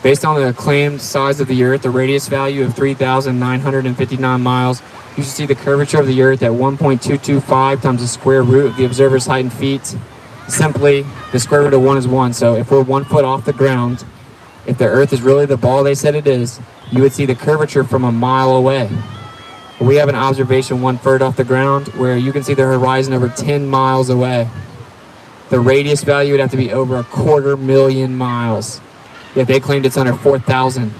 Based on the claimed size of the Earth, the radius value of 3,959 miles, you should see the curvature of the Earth at 1.225 times the square root of the observer's height in feet. Simply, the square root of 1 is 1. So if we're 1 foot off the ground, if the Earth is really the ball they said it is, you would see the curvature from a mile away. We have an observation 1 foot off the ground where you can see the horizon over 10 miles away. The radius value would have to be over 250,000 miles. Yet they claimed it's under 4,000.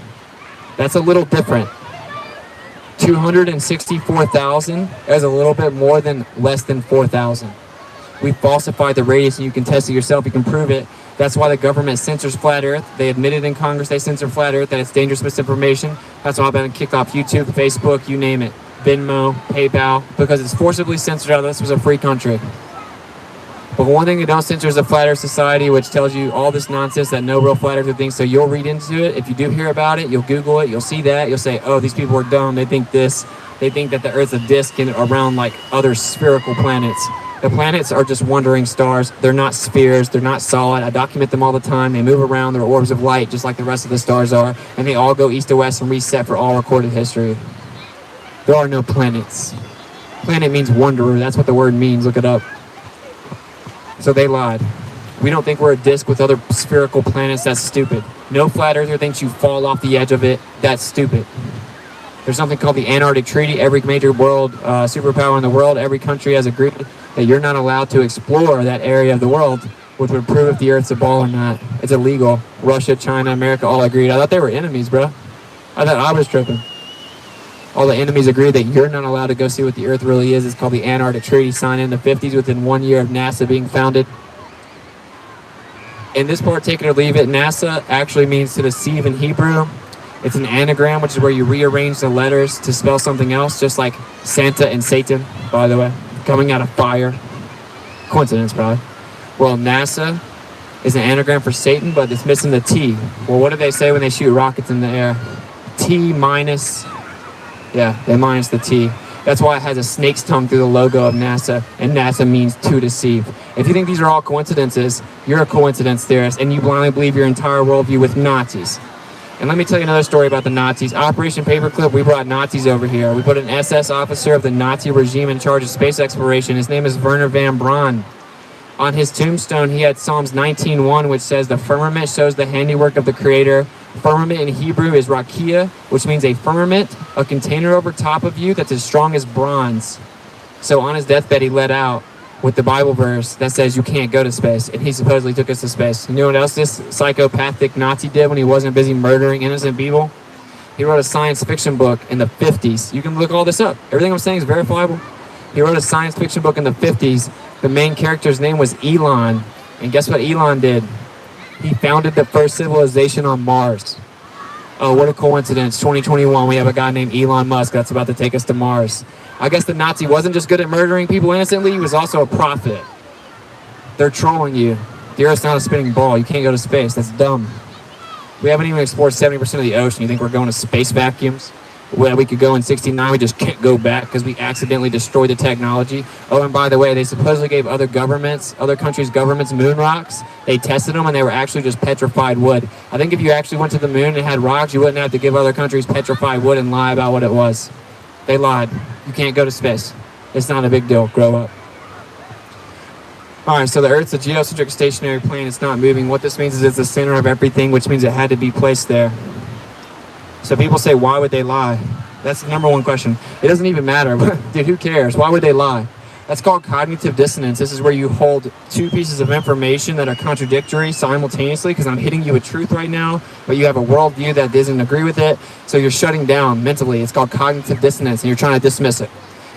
That's a little different. 264,000 is a little bit more than less than 4,000. We falsified the radius, and you can test it yourself. You can prove it. That's why the government censors flat Earth. They admitted in Congress they censor flat Earth, that it's dangerous misinformation. That's why I've been kicked off YouTube, Facebook, you name it. Venmo, PayPal, because it's forcibly censored out of this was a free country. But one thing they don't censor is the Flat Earth Society, which tells you all this nonsense that no real Flat Earther thinks. So you'll read into it. If you do hear about it, you'll Google it. You'll see that. You'll say, oh, these people are dumb. They think this. They think that the Earth's a disk and around like other spherical planets. The planets are just wandering stars. They're not spheres. They're not solid. I document them all the time. They move around. They're orbs of light, just like the rest of the stars are. And they all go east to west and reset for all recorded history. There are no planets. Planet means wanderer. That's what the word means. Look it up. So they lied. We don't think we're a disk with other spherical planets. That's stupid. No flat earther thinks you fall off the edge of it. That's stupid. There's something called the Antarctic Treaty. Every major world superpower in the world, every country has agreed that you're not allowed to explore that area of the world, which would prove if the Earth's a ball or not. It's illegal. Russia, China, America all agreed. I thought they were enemies, bro. I thought I was tripping. All the enemies agreed that you're not allowed to go see what the Earth really is. It's called the Antarctic Treaty, signed in the 50s within 1 year of NASA being founded. In this part, take it or leave it, NASA actually means to deceive in Hebrew. It's an anagram, which is where you rearrange the letters to spell something else, just like Santa and Satan, by the way, coming out of fire. Coincidence, probably. Well, NASA is an anagram for Satan, but it's missing the T. Well, what do they say when they shoot rockets in the air? T minus... Yeah, they minus the T. That's why it has a snake's tongue through the logo of NASA, and NASA means to deceive. If you think these are all coincidences, you're a coincidence theorist, and you blindly believe your entire worldview with Nazis. And let me tell you another story about the Nazis. Operation Paperclip, we brought Nazis over here. We put an SS officer of the Nazi regime in charge of space exploration. His name is Werner von Braun. On his tombstone, he had Psalms 19:1, which says, the firmament shows the handiwork of the Creator. Firmament in Hebrew is rakia, which means a firmament, a container over top of you that's as strong as bronze. So on his deathbed, he let out with the Bible verse that says you can't go to space, and he supposedly took us to space. You know what else this psychopathic Nazi did when he wasn't busy murdering innocent people? He wrote a science fiction book in the 50s. You can look all this up. Everything I'm saying is verifiable. He wrote a science fiction book in the 50s. The main character's name was Elon, and guess what Elon did? He founded the first civilization on Mars. Oh, what a coincidence. 2021, we have a guy named Elon Musk that's about to take us to Mars. I guess the Nazi wasn't just good at murdering people innocently, he was also a prophet. They're trolling you. The Earth's not a spinning ball. You can't go to space. That's dumb. We haven't even explored 70% of the ocean. You think we're going to space vacuums? Well, we could go in 69, we just can't go back because we accidentally destroyed the technology. Oh, and by the way, they supposedly gave other countries' governments moon rocks. They tested them and they were actually just petrified wood. I think if you actually went to the moon and had rocks, you wouldn't have to give other countries petrified wood and lie about what it was. They lied. You can't go to space. It's not a big deal. Grow up. All right, so the Earth's a geocentric stationary plane. It's not moving. What this means is it's the center of everything, which means it had to be placed there. So people say, why would they lie? That's the number one question. It doesn't even matter. Dude, who cares? Why would they lie? That's called cognitive dissonance. This is where you hold two pieces of information that are contradictory simultaneously, because I'm hitting you with truth right now, but you have a worldview that doesn't agree with it, so you're shutting down mentally. It's called cognitive dissonance, and you're trying to dismiss it.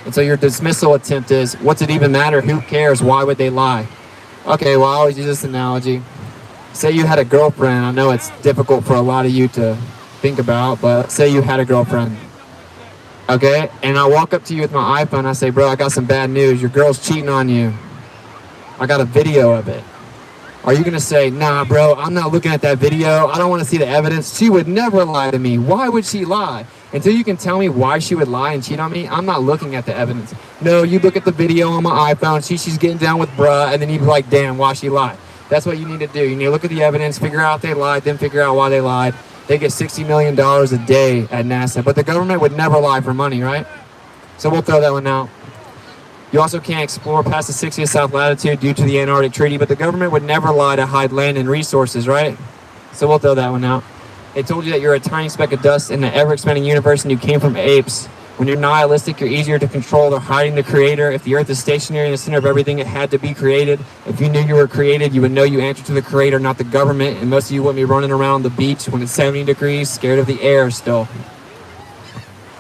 And so your dismissal attempt is, what's it even matter? Who cares? Why would they lie? Okay, well, I always use this analogy. Say you had a girlfriend. I know it's difficult for a lot of you to think about, but say you had a girlfriend. Okay, and I walk up to you with my iPhone, I say, bro, I got some bad news. Your girl's cheating on you. I got a video of it. Are you gonna say, nah, bro, I'm not looking at that video. I don't wanna see the evidence. She would never lie to me. Why would she lie? Until you can tell me why she would lie and cheat on me, I'm not looking at the evidence. No, you look at the video on my iPhone, she's getting down with bruh, and then you'd be like, damn, why she lied? That's what you need to do. You need to look at the evidence, figure out they lied, then figure out why they lied. They get $60 million a day at NASA, but the government would never lie for money, right? So we'll throw that one out. You also can't explore past the 60th south latitude due to the Antarctic Treaty, but the government would never lie to hide land and resources, right? So we'll throw that one out. They told you that you're a tiny speck of dust in the ever-expanding universe and you came from apes. When you're nihilistic, you're easier to control. They're hiding the creator. If the earth is stationary in the center of everything, it had to be created. If you knew you were created, you would know you answered to the creator, not the government. And most of you wouldn't be running around the beach when it's 70 degrees, scared of the air still.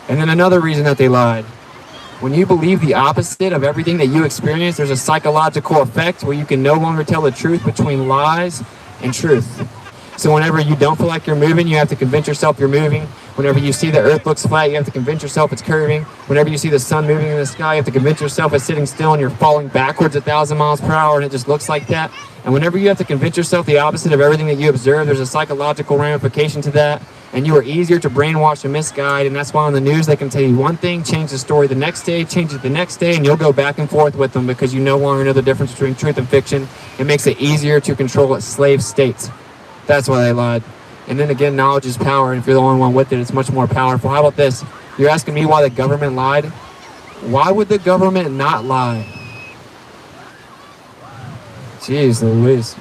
And then another reason that they lied. When you believe the opposite of everything that you experience, there's a psychological effect where you can no longer tell the truth between lies and truth. So whenever you don't feel like you're moving, you have to convince yourself you're moving. Whenever you see the earth looks flat, you have to convince yourself it's curving. Whenever you see the sun moving in the sky, you have to convince yourself it's sitting still and you're falling backwards 1,000 miles per hour and it just looks like that. And whenever you have to convince yourself the opposite of everything that you observe, there's a psychological ramification to that. And you are easier to brainwash and misguide, and that's why on the news they can tell you one thing, change the story the next day, change it the next day, and you'll go back and forth with them because you no longer know the difference between truth and fiction. It makes it easier to control a slave state. That's why they lied. And then again, knowledge is power, and if you're the only one with it, it's much more powerful. How about this? You're asking me why the government lied? Why would the government not lie? Jeez Louise.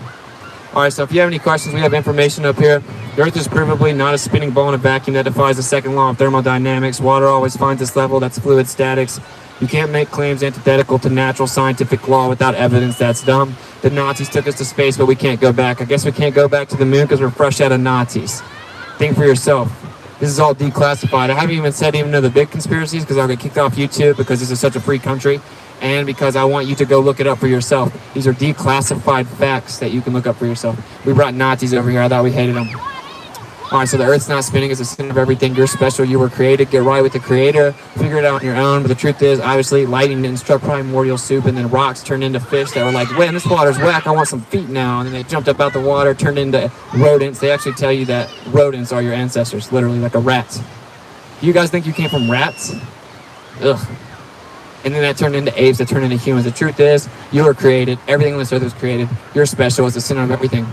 Alright, so if you have any questions, we have information up here. The Earth is provably not a spinning ball in a vacuum that defies the second law of thermodynamics. Water always finds its level, that's fluid statics. You can't make claims antithetical to natural scientific law without evidence. That's dumb. The Nazis took us to space, but we can't go back. I guess we can't go back to the moon because we're fresh out of Nazis. Think for yourself. This is all declassified. I haven't even said even of the big conspiracies because I'll get kicked off YouTube because this is such a free country and because I want you to go look it up for yourself. These are declassified facts that you can look up for yourself. We brought Nazis over here. I thought we hated them. Alright, so the Earth's not spinning. It's the center of everything. You're special. You were created. Get right with the Creator. Figure it out on your own. But the truth is, obviously, lightning didn't struck primordial soup, and then rocks turned into fish that were like, "Man, this water's whack. I want some feet now." And then they jumped up out the water, turned into rodents. They actually tell you that rodents are your ancestors, literally, like a rat. You guys think you came from rats? Ugh. And then that turned into apes, that turned into humans. The truth is, you were created. Everything on this earth was created. You're special. It's the center of everything.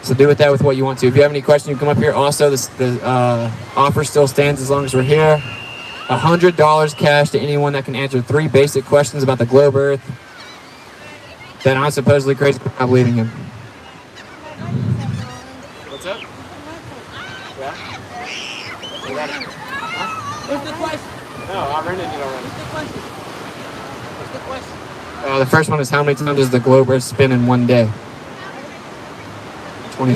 So do with that with what you want to. If you have any questions, you can come up here. Also, the offer still stands as long as we're here. $100 cash to anyone that can answer 3 basic questions about the globe Earth that I'm supposedly crazy for not believing in. What's up? Yeah? What's the question? No, I rented it already. What's the question? What's the question? The first one is how many times does the globe Earth spin in one day? 20.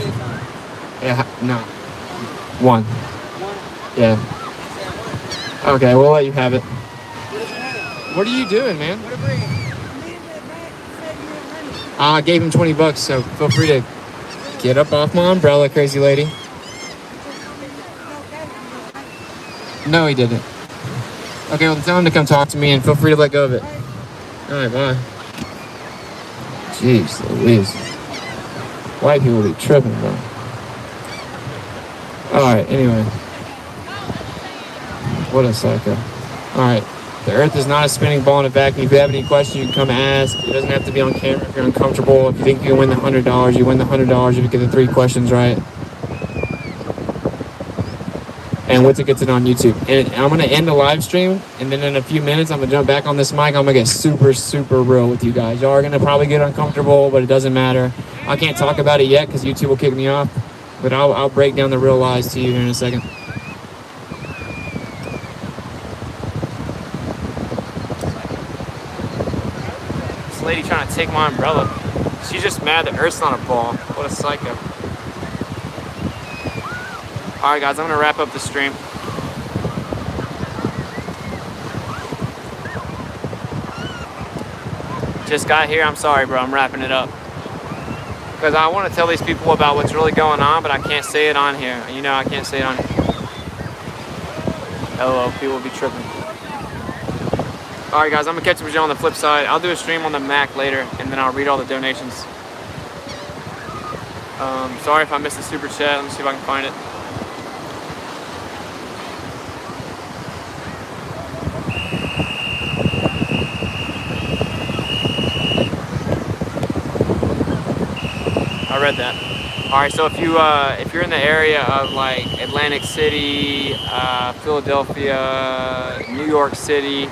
Yeah, no. 1. Yeah. Okay, we'll let you have it. What are you doing, man? I gave him $20, so feel free to get up off my umbrella, crazy lady. No, he didn't. Okay, well, tell him to come talk to me and feel free to let go of it. Alright, bye. Jeez Louise. White people be tripping, bro. Alright, anyway. What a psycho. Alright. The Earth is not a spinning ball in a vacuum. If you have any questions, you can come ask. It doesn't have to be on camera if you're uncomfortable. If you think you can win the $100, you win the $100 if you get the 3 questions right. And Witsit gets it on YouTube. And I'm going to end the live stream, and then in a few minutes, I'm going to jump back on this mic. I'm going to get super, super real with you guys. Y'all are going to probably get uncomfortable, but it doesn't matter. I can't talk about it yet because YouTube will kick me off, but I'll break down the real lies to you here in a second. This lady trying to take my umbrella. She's just mad that Earth's not a ball. What a psycho. Alright guys, I'm going to wrap up the stream. Just got here, I'm sorry bro, I'm wrapping it up. Because I want to tell these people about what's really going on, but I can't say it on here. You know, I can't say it on here. LOL, people will be tripping. Alright guys, I'm going to catch up with you on the flip side. I'll do a stream on the Mac later, and then I'll read all the donations. Sorry if I missed the super chat, let me see if I can find it. I read that. All right, so if you're in the area of like Atlantic City, Philadelphia, New York City,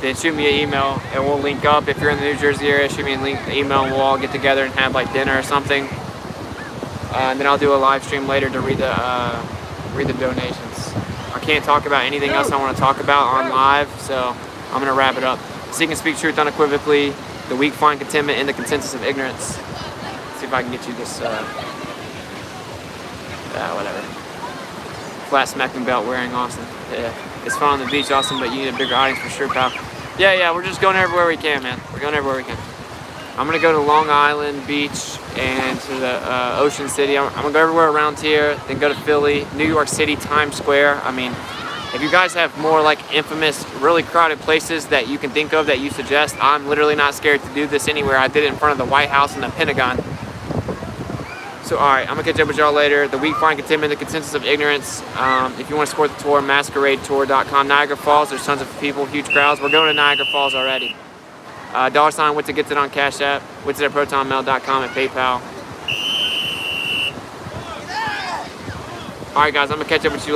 then shoot me an email and we'll link up. If you're in the New Jersey area, shoot me an email and we'll all get together and have like dinner or something. And then I'll do a live stream later to read the donations. I can't talk about anything else I want to talk about on live, so I'm gonna wrap it up. Seek and speak truth unequivocally. The weak find contentment in the consensus of ignorance. See if I can get you this, whatever. Flat smacking belt wearing Austin. Yeah, it's fun on the beach, Austin, but you need a bigger audience for sure, pal. Yeah, we're just going everywhere we can, man. We're going everywhere we can. I'm gonna go to Long Island Beach and to the Ocean City. I'm gonna go everywhere around here, then go to Philly, New York City, Times Square. I mean, if you guys have more like infamous, really crowded places that you can think of that you suggest, I'm literally not scared to do this anywhere. I did it in front of the White House and the Pentagon. So, all right, I'm gonna catch up with y'all later. The weak find contentment, the consensus of ignorance. If you want to support the tour, masqueradetour.com. Niagara Falls, there's tons of people, huge crowds. We're going to Niagara Falls already. $, WitsitGetsIt on Cash App, Whitsitt@protonmail.com and PayPal. All right, guys, I'm gonna catch up with you.